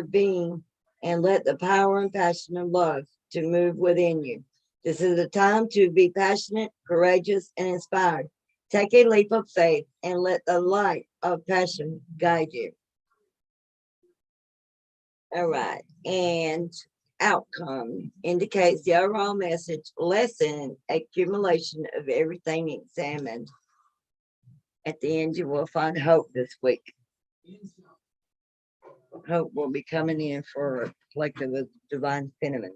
being, and let the power and passion of love to move within you. This is a time to be passionate, courageous, and inspired. Take a leap of faith and let the light of passion guide you. All right. And outcome indicates the overall message, lesson, accumulation of everything examined. At the end, you will find hope this week. Hope will be coming in for collective of divine feminine.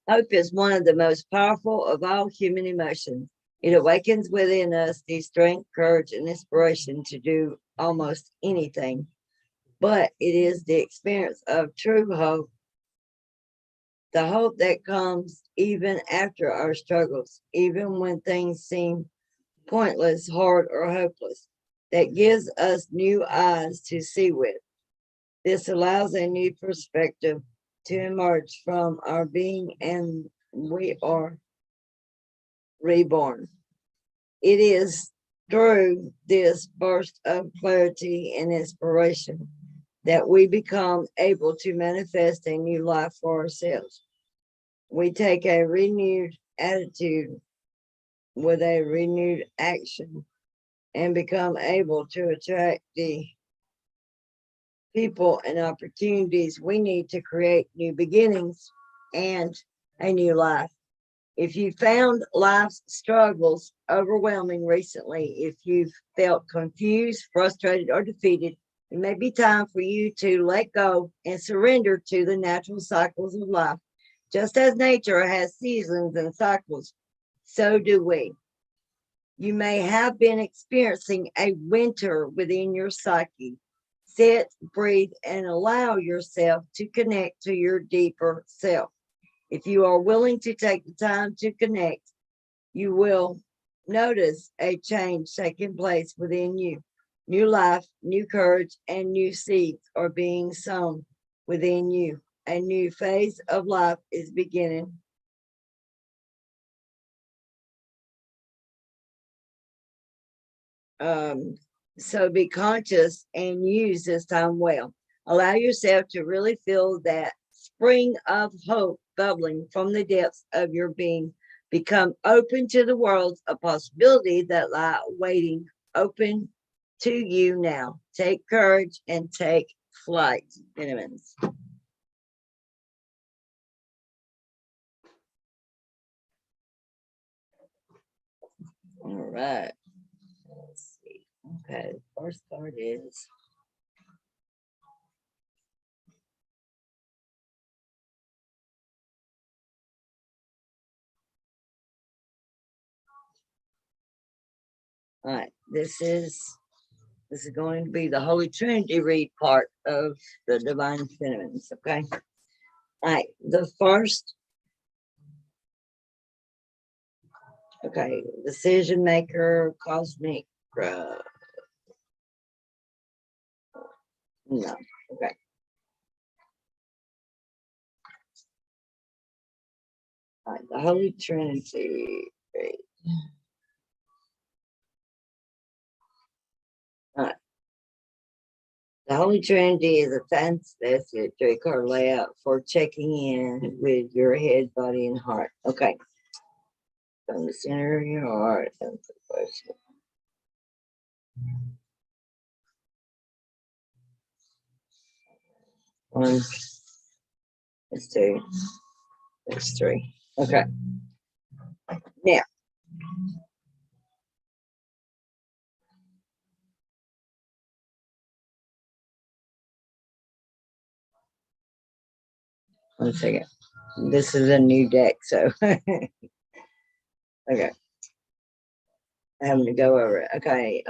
Hope is one of the most powerful of all human emotions. It awakens within us the strength, courage, and inspiration to do almost anything. But it is the experience of true hope, the hope that comes even after our struggles, even when things seem pointless, hard, or hopeless, that gives us new eyes to see with. This allows a new perspective to emerge from our being, and we are reborn. It is through this burst of clarity and inspiration that we become able to manifest a new life for ourselves. We take a renewed attitude with a renewed action and become able to attract the people and opportunities we need to create new beginnings and a new life. If you found life's struggles overwhelming recently, if you've felt confused, frustrated, or defeated, it may be time for you to let go and surrender to the natural cycles of life. Just as nature has seasons and cycles, so do we. You may have been experiencing a winter within your psyche. Sit, breathe, and allow yourself to connect to your deeper self. If you are willing to take the time to connect, you will notice a change taking place within you. New life, new courage, and new seeds are being sown within you. A new phase of life is beginning. Um, so be conscious and use this time well. Allow yourself to really feel that spring of hope bubbling from the depths of your being. Become open to the worlds of possibility that lie waiting open to you now. Take courage and take flight, Cinnamons. All right. Let's see. Okay, the first card is all right. This is going to be the Holy Trinity read part of the Divine Sentiments. Okay. All right. The first, okay, decision maker, cosmic. No. Okay. All right. The Holy Trinity. Read. All right. The Holy Trinity is a fantastic card layout for checking in with your head, body, and heart. Okay. From the center of your heart, that's the question. One, that's two, that's three. Okay. Now, 1 second. This is a new deck, so okay. Having to go over it. Okay.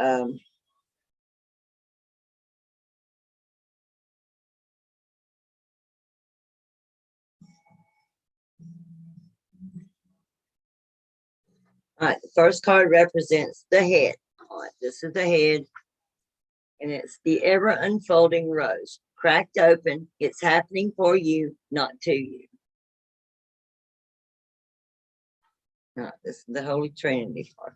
All right, the first card represents the head. All right, this is the head, and it's the ever unfolding rose. Cracked open. It's happening for you, not to you. All right, this is the Holy Trinity card.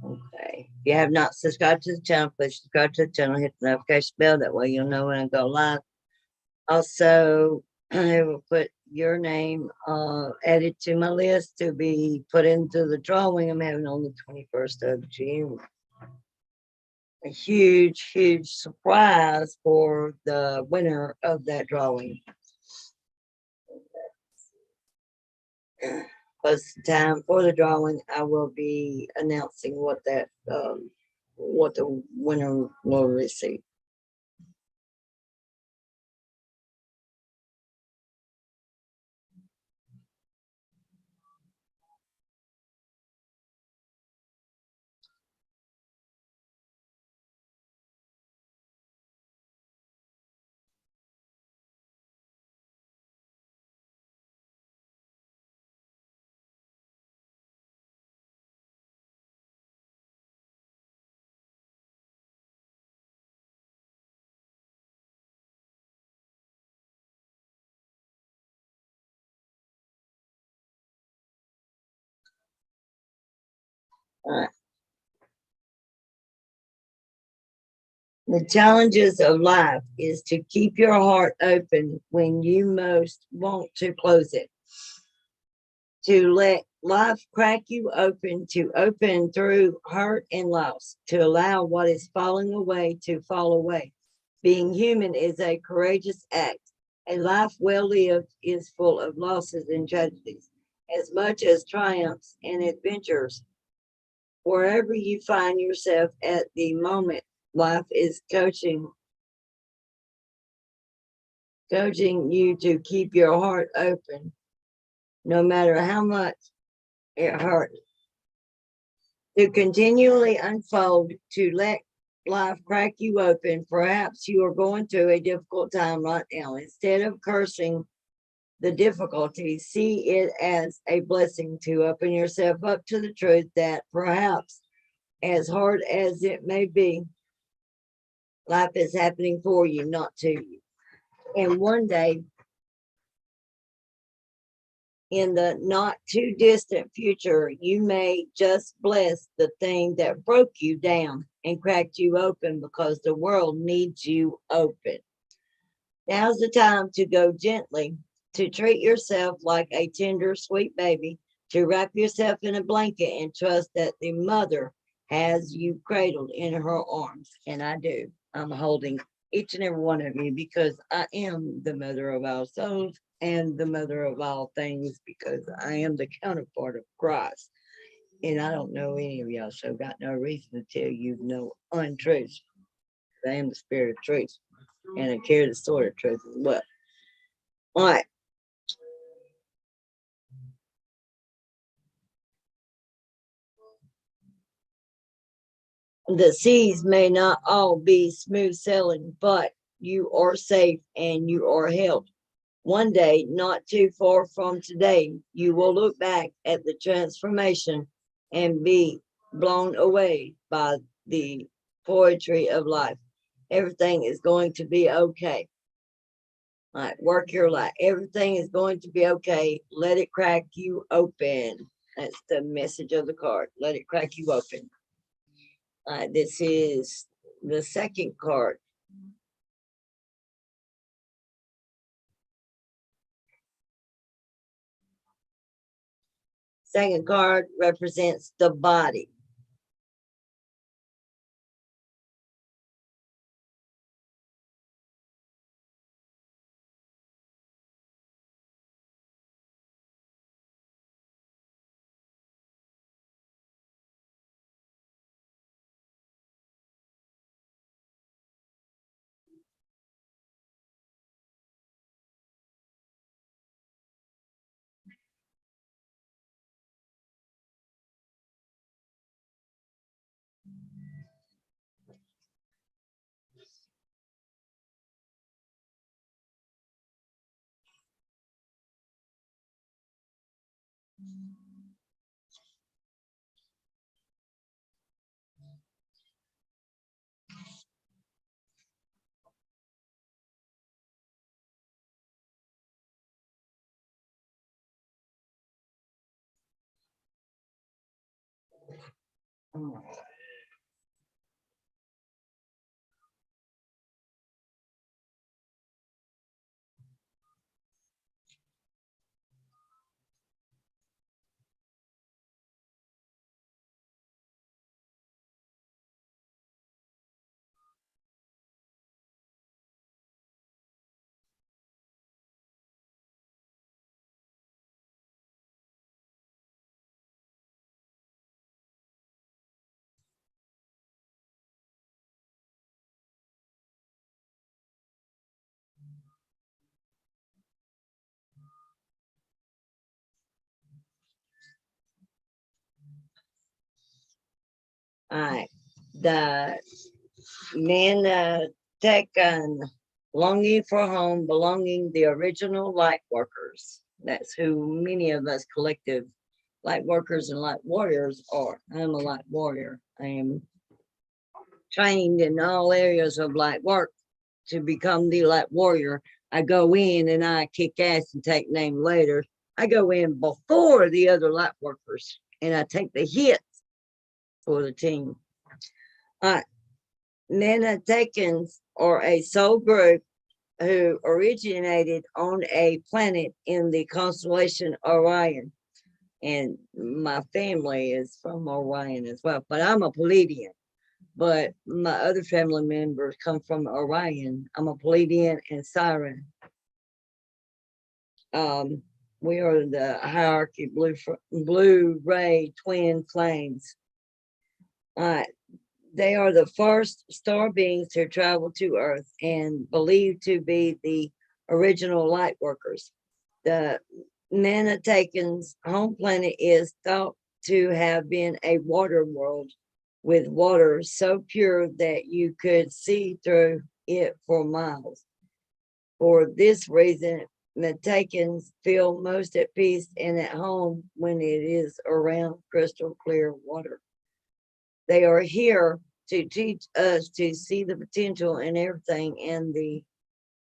Okay. If you have not subscribed to the channel, please subscribe to the channel, hit the notification bell. That way you'll know when I go live. Also, I will put your name added to my list to be put into the drawing I'm having on the 21st of June. A huge, huge surprise for the winner of that drawing. Close to time for the drawing, I will be announcing what that what the winner will receive. All right. The challenges of life is to keep your heart open when you most want to close it. To let life crack you open, to open through hurt and loss, to allow what is falling away to fall away. Being human is a courageous act, A life well lived is full of losses and tragedies, as much as triumphs and adventures. Wherever you find yourself at the moment, life is coaching you to keep your heart open, no matter how much it hurts. To continually unfold, to let life crack you open. Perhaps you are going through a difficult time right now. Instead of cursing the difficulty, see it as a blessing to open yourself up to the truth that perhaps, as hard as it may be, life is happening for you, not to you. And one day, in the not too distant future, you may just bless the thing that broke you down and cracked you open because the world needs you open. Now's the time to go gently, to treat yourself like a tender, sweet baby, to wrap yourself in a blanket and trust that the mother has you cradled in her arms. And I do. I'm holding each and every one of you because I am the mother of all souls and the mother of all things because I am the counterpart of Christ. And I don't know any of y'all, so got no reason to tell you no untruths. I am the spirit of truth and I carry the sword of truth as well. All right. The seas may not all be smooth sailing, but you are safe and you are held. One day, not too far from today, you will look back at the transformation and be blown away by the poetry of life. Everything is going to be okay. All right, work your life. Everything is going to be okay. Let it crack you open. That's the message of the card. Let it crack you open. This is the second card. Second card represents the body. All right. The men taken longing for home, belonging the original light workers. That's who many of us collective light workers and light warriors are. I'm a light warrior. I am trained in all areas of light work to become the light warrior. I go in and I kick ass and take name later. I go in before the other light workers and I take the hits for the team. All right. Nanatekans are a soul group who originated on a planet in the constellation Orion. And my family is from Orion as well, but I'm a Pleiadian. But my other family members come from Orion. I'm a Pleiadian and Siren. We are the hierarchy blue ray twin flames. They are the first star beings to travel to Earth and believed to be the original light workers. The Manatakan's home planet is thought to have been a water world with water so pure that you could see through it for miles. For this reason, Metakans feel most at peace and at home when it is around crystal clear water. They are here to teach us to see the potential in everything and the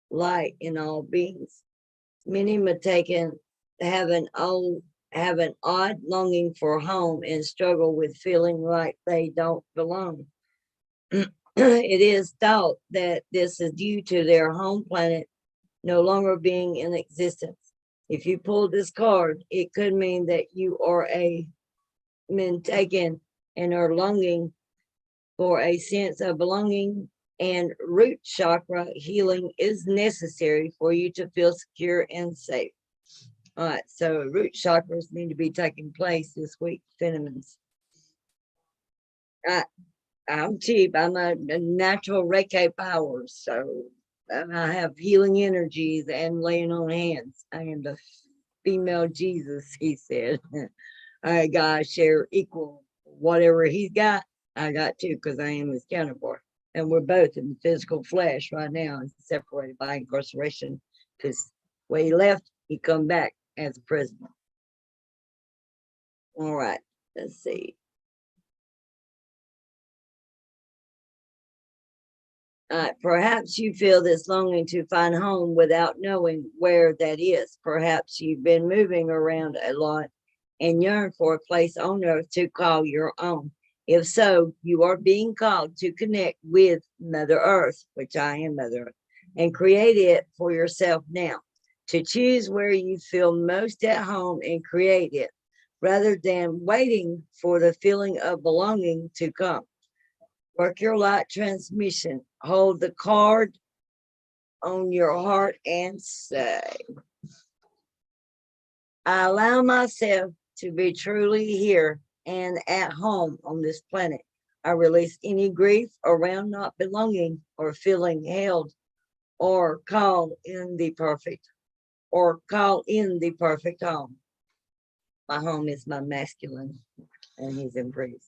light in all beings. Many Metakan have an odd longing for home and struggle with feeling like they don't belong. It is thought that this is due to their home planet no longer being in existence. If you pull this card, it could mean that you are a Mentaken and are longing for a sense of belonging, and root chakra healing is necessary for you to feel secure and safe. All right, so root chakras need to be taking place this week, Phenomens. I'm cheap. I'm a natural Reiki power, so I have healing energies and laying on hands. I am the female Jesus, he said. I gotta share equal whatever he's got. I got too, because I am his counterpart. And we're both in the physical flesh right now and separated by incarceration. Because when he left, he come back as a prisoner. All right, let's see. Perhaps you feel this longing to find home without knowing where that is. Perhaps you've been moving around a lot and yearn for a place on earth to call your own. If so, you are being called to connect with Mother Earth, which I am Mother Earth, and create it for yourself now. To choose where you feel most at home and create it, rather than waiting for the feeling of belonging to come. Work your light transmission. Hold the card on your heart and say, I allow myself to be truly here and at home on this planet. I release any grief around not belonging or feeling held or call in the perfect home. My home is my masculine and he's in prison.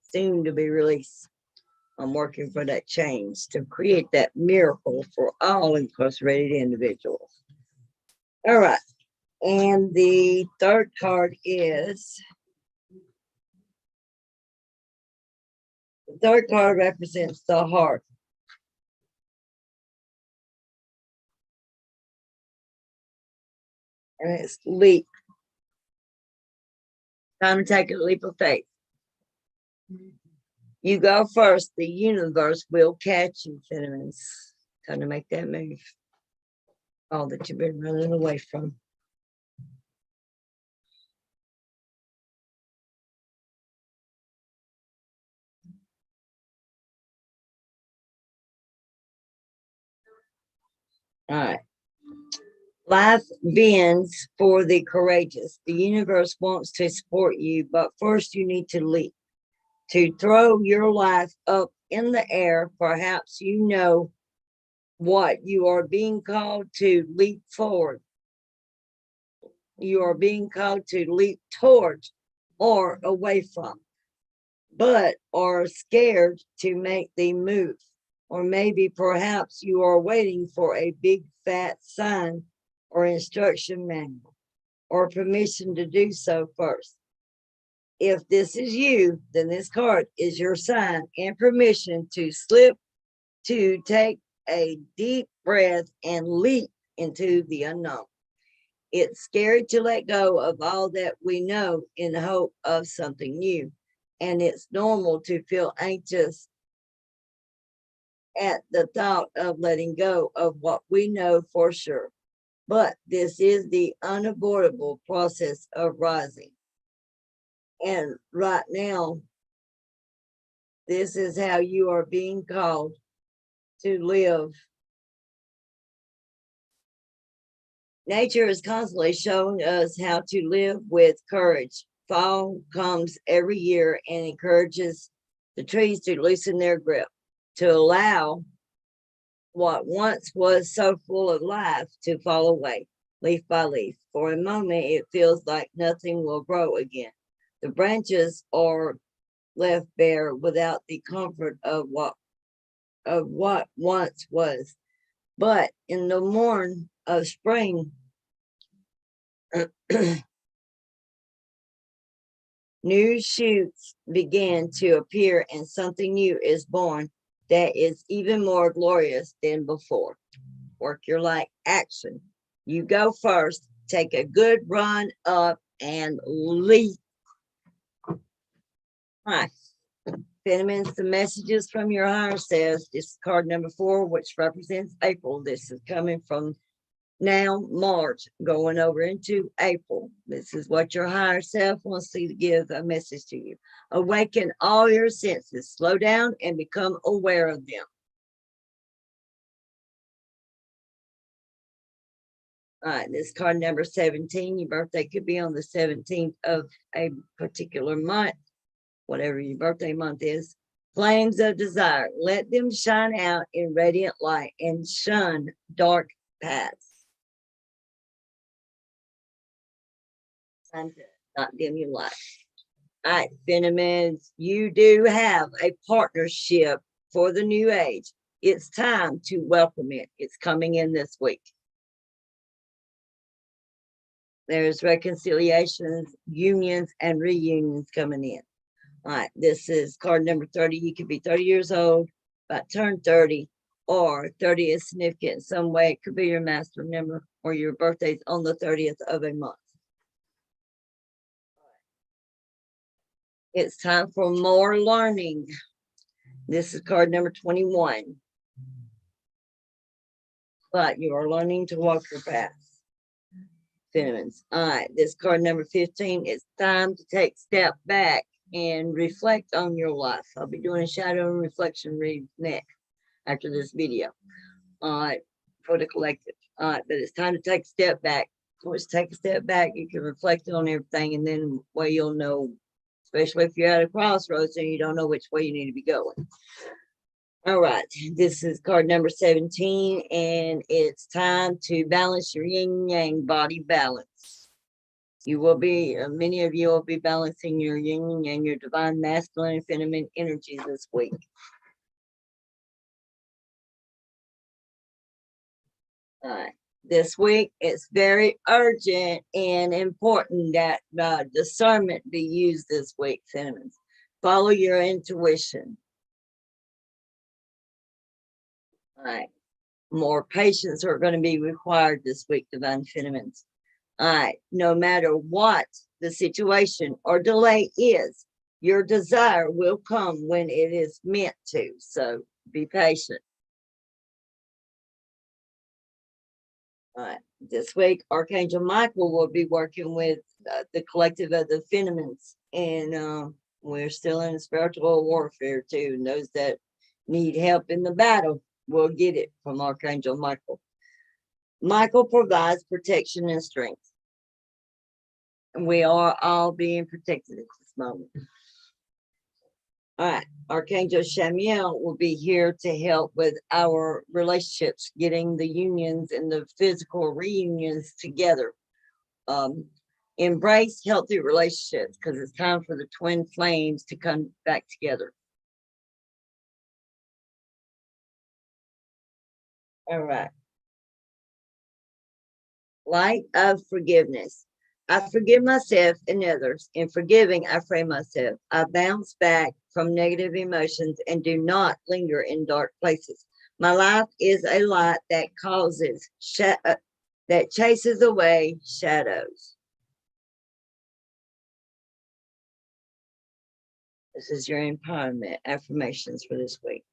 Soon to be released. I'm working for that change to create that miracle for all incarcerated individuals. All right. And the third card is, the third card represents the heart. And it's leap. Time to take a leap of faith. You go first, the universe will catch you, Phenomens. Time to make that move. All that you've been running away from. All right. Life bends for the courageous. The universe wants to support you, but first you need to leap. To throw your life up in the air, perhaps you know what you are being called to leap forward. You are being called to leap towards or away from, but are scared to make the move. Or maybe perhaps you are waiting for a big fat sign or instruction manual or permission to do so first. If this is you, then this card is your sign and permission to slip, to take a deep breath and leap into the unknown. It's scary to let go of all that we know in hope of something new. And it's normal to feel anxious at the thought of letting go of what we know for sure. But this is the unavoidable process of rising. And right now, this is how you are being called to live Nature is constantly showing us how to live with courage. Fall comes every year and encourages the trees to loosen their grip, to allow what once was so full of life to fall away, leaf by leaf. For a moment, it feels like nothing will grow again. The branches are left bare without the comfort of what once was. But in the morn of spring, new shoots begin to appear, and something new is born that is even more glorious than before. Work your light action. You go first, take a good run up and leap. All right. Sentiments, the messages from your higher selves. This is card number 4, which represents April. This is coming from now March, going over into April. This is what your higher self wants to give a message to you. Awaken all your senses, slow down and become aware of them. All right, this card number 17. Your birthday could be on the 17th of a particular month, whatever your birthday month is. Flames of desire, let them shine out in radiant light and shun dark paths. Time to not dim your light. All right, Phenomens, you do have a partnership for the new age. It's time to welcome it. It's coming in this week. There's reconciliations, unions, and reunions coming in. All right, this is card number 30. You could be 30 years old, about turn 30, or 30 is significant in some way. It could be your master number or your birthday's on the 30th of a month. It's time for more learning. This is card number 21. But you are learning to walk your path. Phenomens. All right, this card number 15. It's time to take a step back and reflect on your life. I'll be doing a shadow and reflection read next after this video. All right, for the collective. All right, but it's time to take a step back. Once you take a step back, you can reflect on everything, and then way you'll know, especially if you're at a crossroads and you don't know which way you need to be going. All right, this is card number 17, and it's time to balance your yin yang body balance. You will be, many of you will be balancing your yin and your divine masculine and feminine energies this week. All right, this week it's very urgent and important that discernment be used this week, Phenomens. Follow your intuition. All right. More patience are going to be required this week, Divine Phenomens. All right. No matter what the situation or delay is, your desire will come when it is meant to. So be patient. All right. This week, Archangel Michael will be working with the collective of the Phenomens. And we're still in spiritual warfare too. And those that need help in the battle will get it from Archangel Michael. Michael provides protection and strength. And we are all being protected at this moment. All right, Archangel Shamiel will be here to help with our relationships, getting the unions and the physical reunions together. Embrace healthy relationships because it's time for the twin flames to come back together. All right. Light of forgiveness. I forgive myself and others. In forgiving, I free myself. I bounce back from negative emotions and do not linger in dark places. My life is a light that causes that chases away shadows. This is your empowerment affirmations for this week.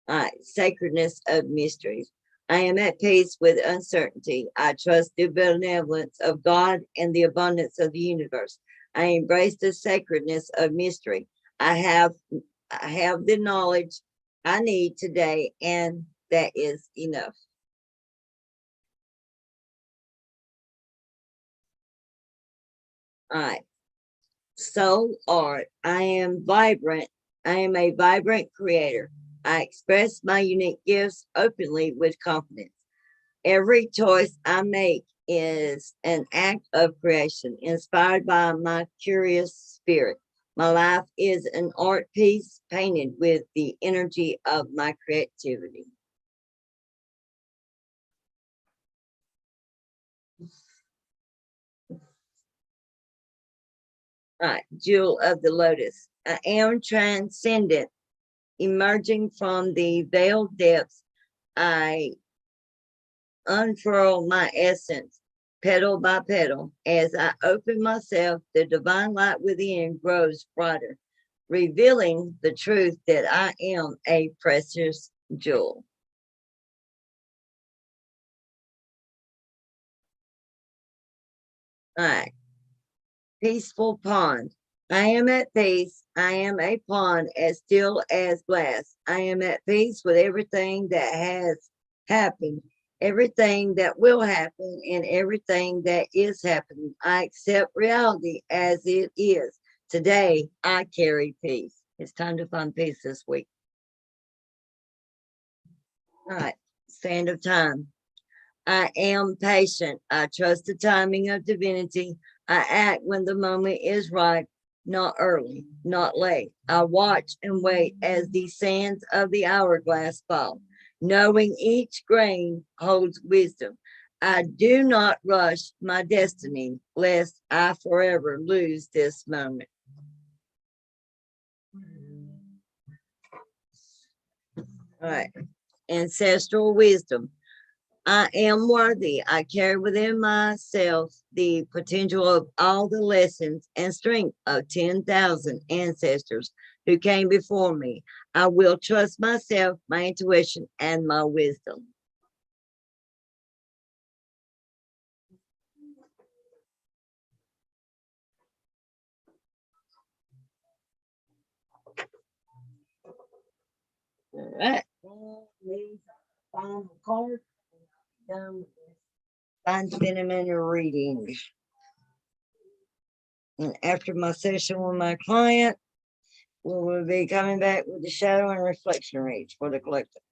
All right, sacredness of mysteries. I am at peace with uncertainty. I trust the benevolence of God and the abundance of the universe. I embrace the sacredness of mystery. I have the knowledge I need today, and that is enough. All right. Soul art. I am vibrant. I am a vibrant creator. I express my unique gifts openly with confidence. Every choice I make is an act of creation inspired by my curious spirit. My life is an art piece painted with the energy of my creativity. All right, Jewel of the Lotus. I am transcendent, emerging from the veiled depths. I unfurl my essence petal by petal. As I open myself, the divine light within grows brighter, revealing the truth that I am a precious jewel. All right, peaceful pond. I am at peace. I am a pond as still as glass. I am at peace with everything that has happened, everything that will happen, and everything that is happening. I accept reality as it is. Today, I carry peace. It's time to find peace this week. All right, sand of time. I am patient. I trust the timing of divinity. I act when the moment is right, not early, not late. I watch and wait as the sands of the hourglass fall, knowing each grain holds wisdom. I do not rush my destiny, lest I forever lose this moment. All right. Ancestral wisdom. I am worthy. I carry within myself the potential of all the lessons and strength of 10,000 ancestors who came before me. I will trust myself, my intuition, and my wisdom. All right. These final cards. Done with this fine sentiment reading. And after my session with my client, we will be coming back with the shadow and reflection reads for the collective.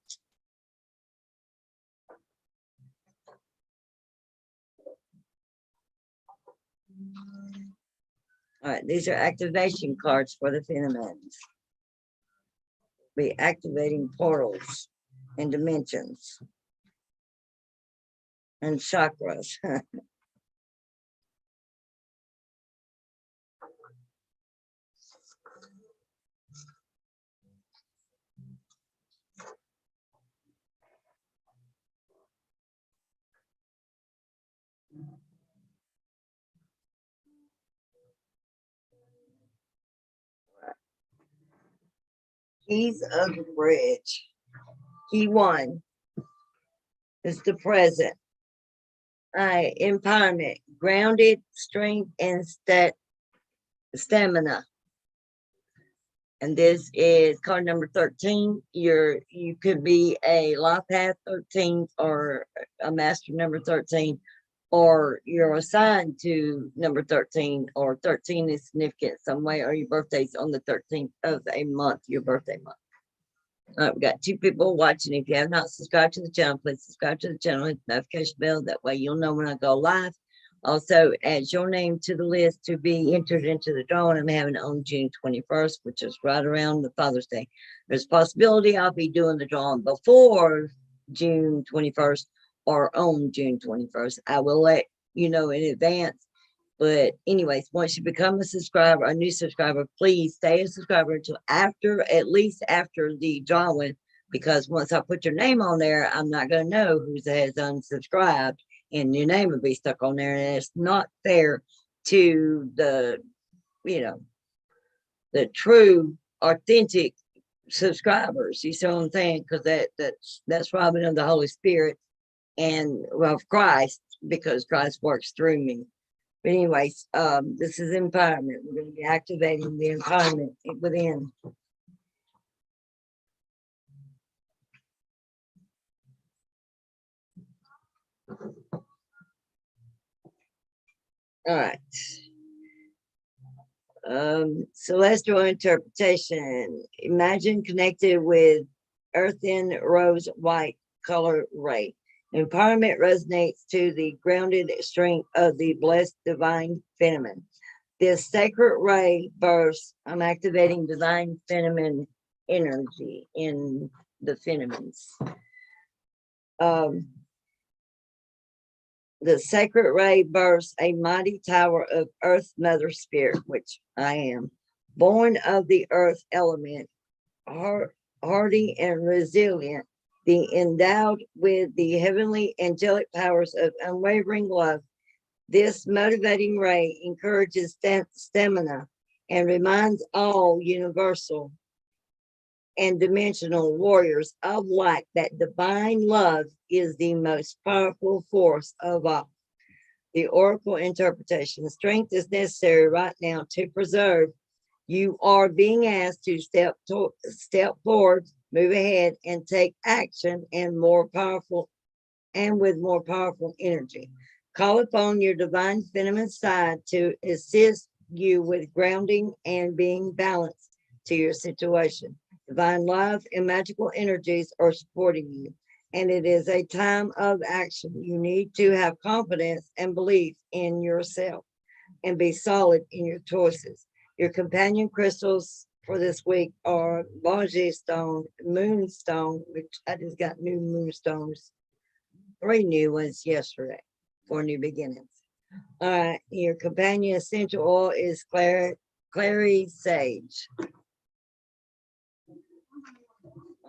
All right, these are activation cards for the Phenomans. Be activating portals and dimensions and chakras. Keys of the bridge. Key one is the present. Empowerment, grounded strength and stamina. And this is card number 13. You could be a life path 13 or a master number 13, or you're assigned to number 13, or 13 is significant some way, or your birthday's on the 13th of a month, your birthday month. We've got 2 people watching. If you have not subscribed to the channel, please subscribe to the channel, hit the notification bell. That way you'll know when I go live. Also, add your name to the list to be entered into the drawing I'm having on June 21st, which is right around the Father's Day. There's a possibility I'll be doing the drawing before June 21st or on June 21st. I will let you know in advance. But anyways, once you become a subscriber, a new subscriber, please stay a subscriber until at least after the drawing, because once I put your name on there, I'm not going to know who has unsubscribed, and your name will be stuck on there. And it's not fair to the true, authentic subscribers. You see what I'm saying? Because that's robbing of the Holy Spirit and of Christ, because Christ works through me. But anyways, this is empowerment. We're going to be activating the empowerment within. All right. Celestial interpretation. Imagine connected with earthen rose white color ray. Empowerment resonates to the grounded strength of the blessed divine feminine. This sacred ray bursts. I'm activating divine feminine energy in the feminines. The sacred ray bursts a mighty tower of earth mother spirit, which I am, born of the earth element, hardy and resilient, the endowed with the heavenly angelic powers of unwavering love. This motivating ray encourages stamina and reminds all universal and dimensional warriors of light that divine love is the most powerful force of all. The oracle interpretation. Strength is necessary right now to preserve. You are being asked to step forward, move ahead, and take action and with more powerful energy. Call upon your divine feminine side to assist you with grounding and being balanced to your situation. Divine love and magical energies are supporting you, and it is a time of action. You need to have confidence and belief in yourself and be solid in your choices. Your companion crystals for this week are Bonji stone, moonstone, which I just got new moonstones, 3 new ones yesterday for new beginnings. All right, your companion essential oil is clary sage.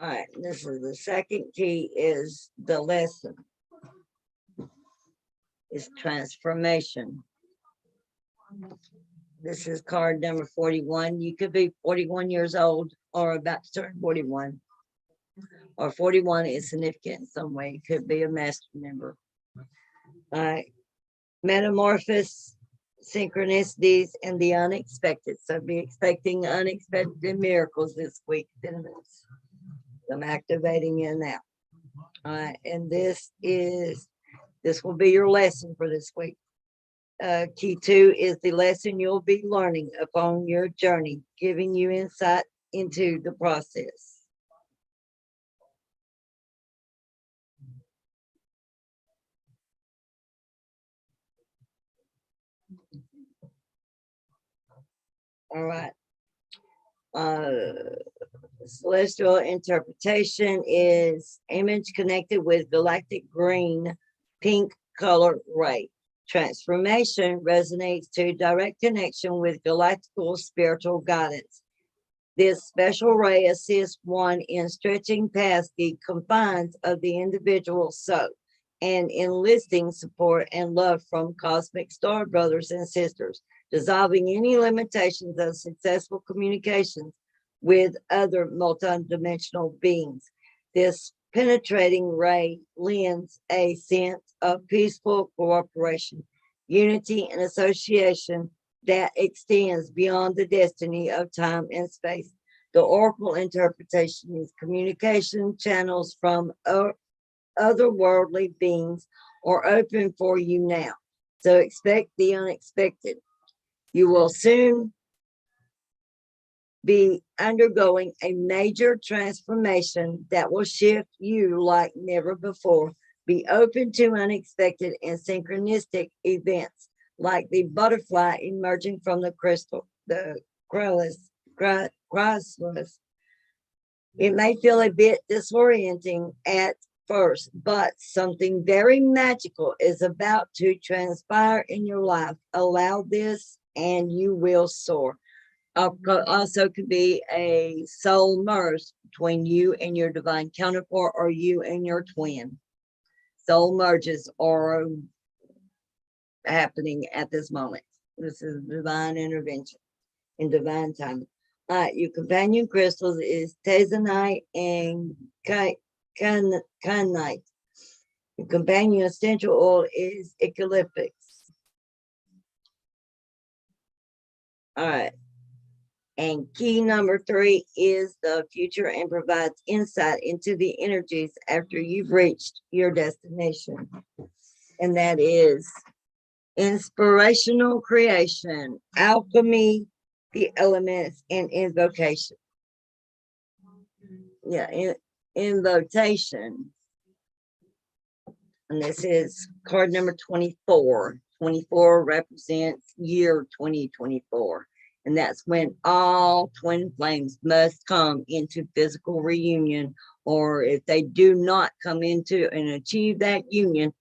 All right, this is the second key is the lesson. Is transformation. This is card number 41. You could be 41 years old or about to turn 41. Or 41 is significant in some way. It could be a master member. All right. Metamorphosis, synchronicities, and the unexpected. So be expecting unexpected miracles this week. I'm activating in now. All right. And this will be your lesson for this week. Key 2 is the lesson you'll be learning upon your journey, giving you insight into the process. All right. Celestial interpretation is image connected with galactic green, pink color ray. Transformation resonates to direct connection with galactical spiritual guidance. This special ray assists one in stretching past the confines of the individual soul and enlisting support and love from cosmic star brothers and sisters, dissolving any limitations of successful communications with other multidimensional beings. This penetrating ray lends a sense of peaceful cooperation, unity, and association that extends beyond the destiny of time and space. The oracle interpretation is communication channels from otherworldly beings are open for you now. So expect the unexpected. You will soon be undergoing a major transformation that will shift you like never before. Be open to unexpected and synchronistic events like the butterfly emerging from the chrysalis. It may feel a bit disorienting at first, but something very magical is about to transpire in your life. Allow this and you will soar. Also could be a soul merge between you and your divine counterpart or you and your twin. Soul merges are happening at this moment. This is divine intervention and divine timing. Your companion crystals is Tazanite and Kyanite. Your companion essential oil is eucalyptus. All right. And key number 3 is the future and provides insight into the energies after you've reached your destination. And that is inspirational creation, alchemy, the elements and invocation. Yeah, invocation. And this is card number 24. 24 represents year 2024. And that's when all twin flames must come into physical reunion, or if they do not come into and achieve that union,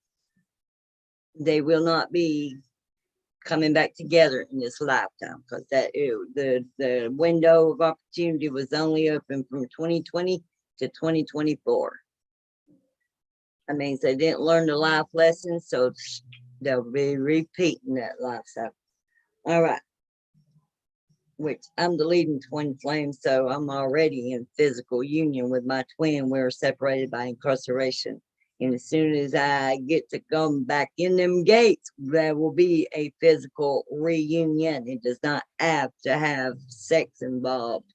they will not be coming back together in this lifetime, because the window of opportunity was only open from 2020 to 2024. That means they didn't learn the life lesson, so they'll be repeating that life cycle. All right. Which I'm the leading twin flame, so I'm already in physical union with my twin. We're separated by incarceration. And as soon as I get to come back in them gates, there will be a physical reunion. It does not have to have sex involved.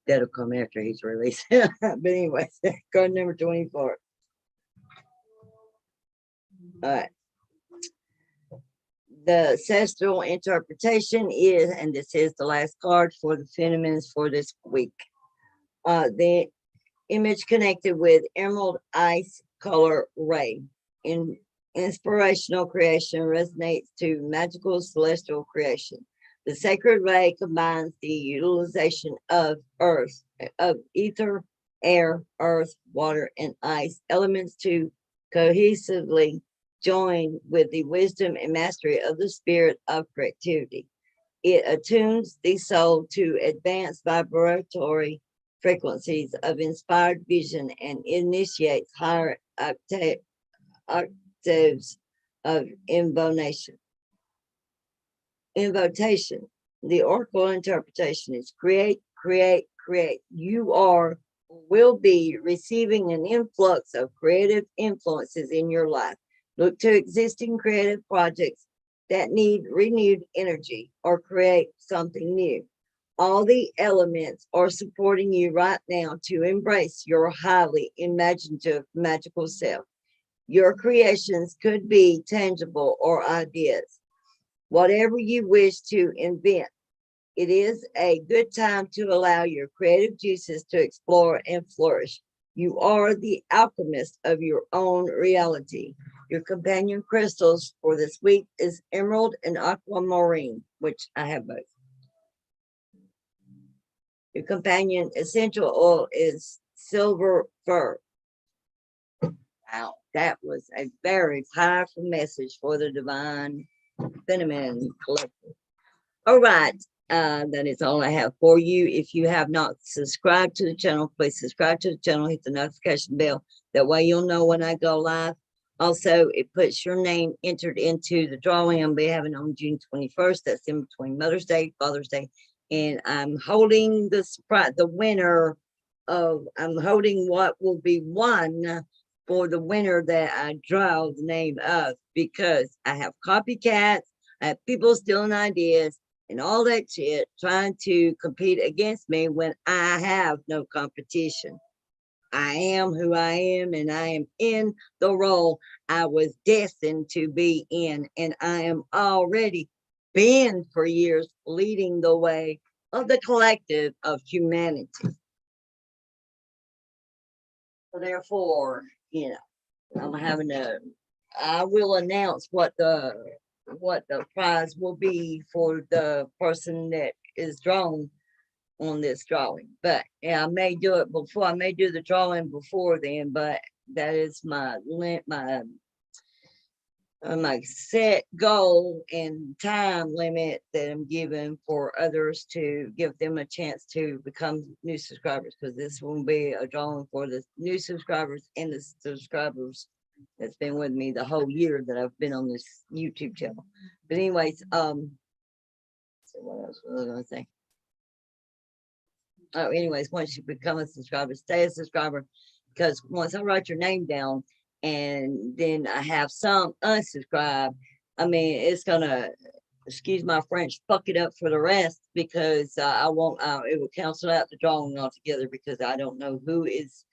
That'll come after he's released. But anyway, card number 24. All right. The ancestral interpretation is, and this is the last card for the Feminines for this week. The image connected with emerald ice color ray in inspirational creation resonates to magical celestial creation. The sacred ray combines the utilization of ether, air, earth, water, and ice elements to cohesively join with the wisdom and mastery of the spirit of creativity. It attunes the soul to advanced vibratory frequencies of inspired vision and initiates higher octaves of invocation. The oracle interpretation is create, create, create. You will be receiving an influx of creative influences in your life. Look to existing creative projects that need renewed energy or create something new. All the elements are supporting you right now to embrace your highly imaginative, magical self. Your creations could be tangible or ideas. Whatever you wish to invent, it is a good time to allow your creative juices to explore and flourish. You are the alchemist of your own reality. Your companion crystals for this week is emerald and aquamarine, which I have both. Your companion essential oil is silver fir. Wow, that was a very powerful message for the divine feminine collective. All right, that is all I have for you. If you have not subscribed to the channel, please subscribe to the channel, hit the notification bell. That way you'll know when I go live. Also, it puts your name entered into the drawing I'm be having on June 21st. That's in between Mother's Day, Father's Day. And I'm holding the winner of, I'm holding what will be won for the winner that I draw the name of, because I have copycats, I have people stealing ideas and all that shit trying to compete against me when I have no competition. I am who I am, and I am in the role I was destined to be in, and I am already been for years leading the way of the collective of humanity. So therefore, you know, I will announce what the prize will be for the person that is drawn on this drawing. But yeah, I may do it before, I may do the drawing before then, but that is my set goal and time limit that I'm given for others, to give them a chance to become new subscribers, because this will be a drawing for the new subscribers and the subscribers that's been with me the whole year that I've been on this YouTube channel. But anyways, so what else was I gonna say? Oh, anyways, once you become a subscriber, stay a subscriber, because once I write your name down and then I have some unsubscribe, I mean, it's gonna, excuse my French, fuck it up for the rest, because I won't, it will cancel out the drawing altogether, because I don't know who is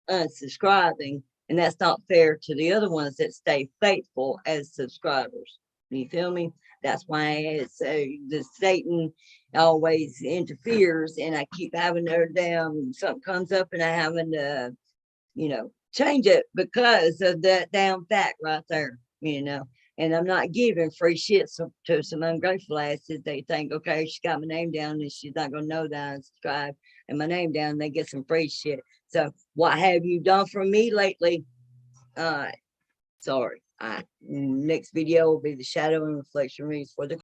unsubscribing, and that's not fair to the other ones that stay faithful as subscribers. You feel me? That's why it's the Satan always interferes, and I keep having to damn something comes up, and I having to, change it because of that damn fact right there. And I'm not giving free shit to some ungrateful asses. They think, okay, she got my name down and she's not gonna know that I subscribe and my name down, and they get some free shit. So what have you done for me lately? Sorry. Next video will be the shadow and reflection reads for the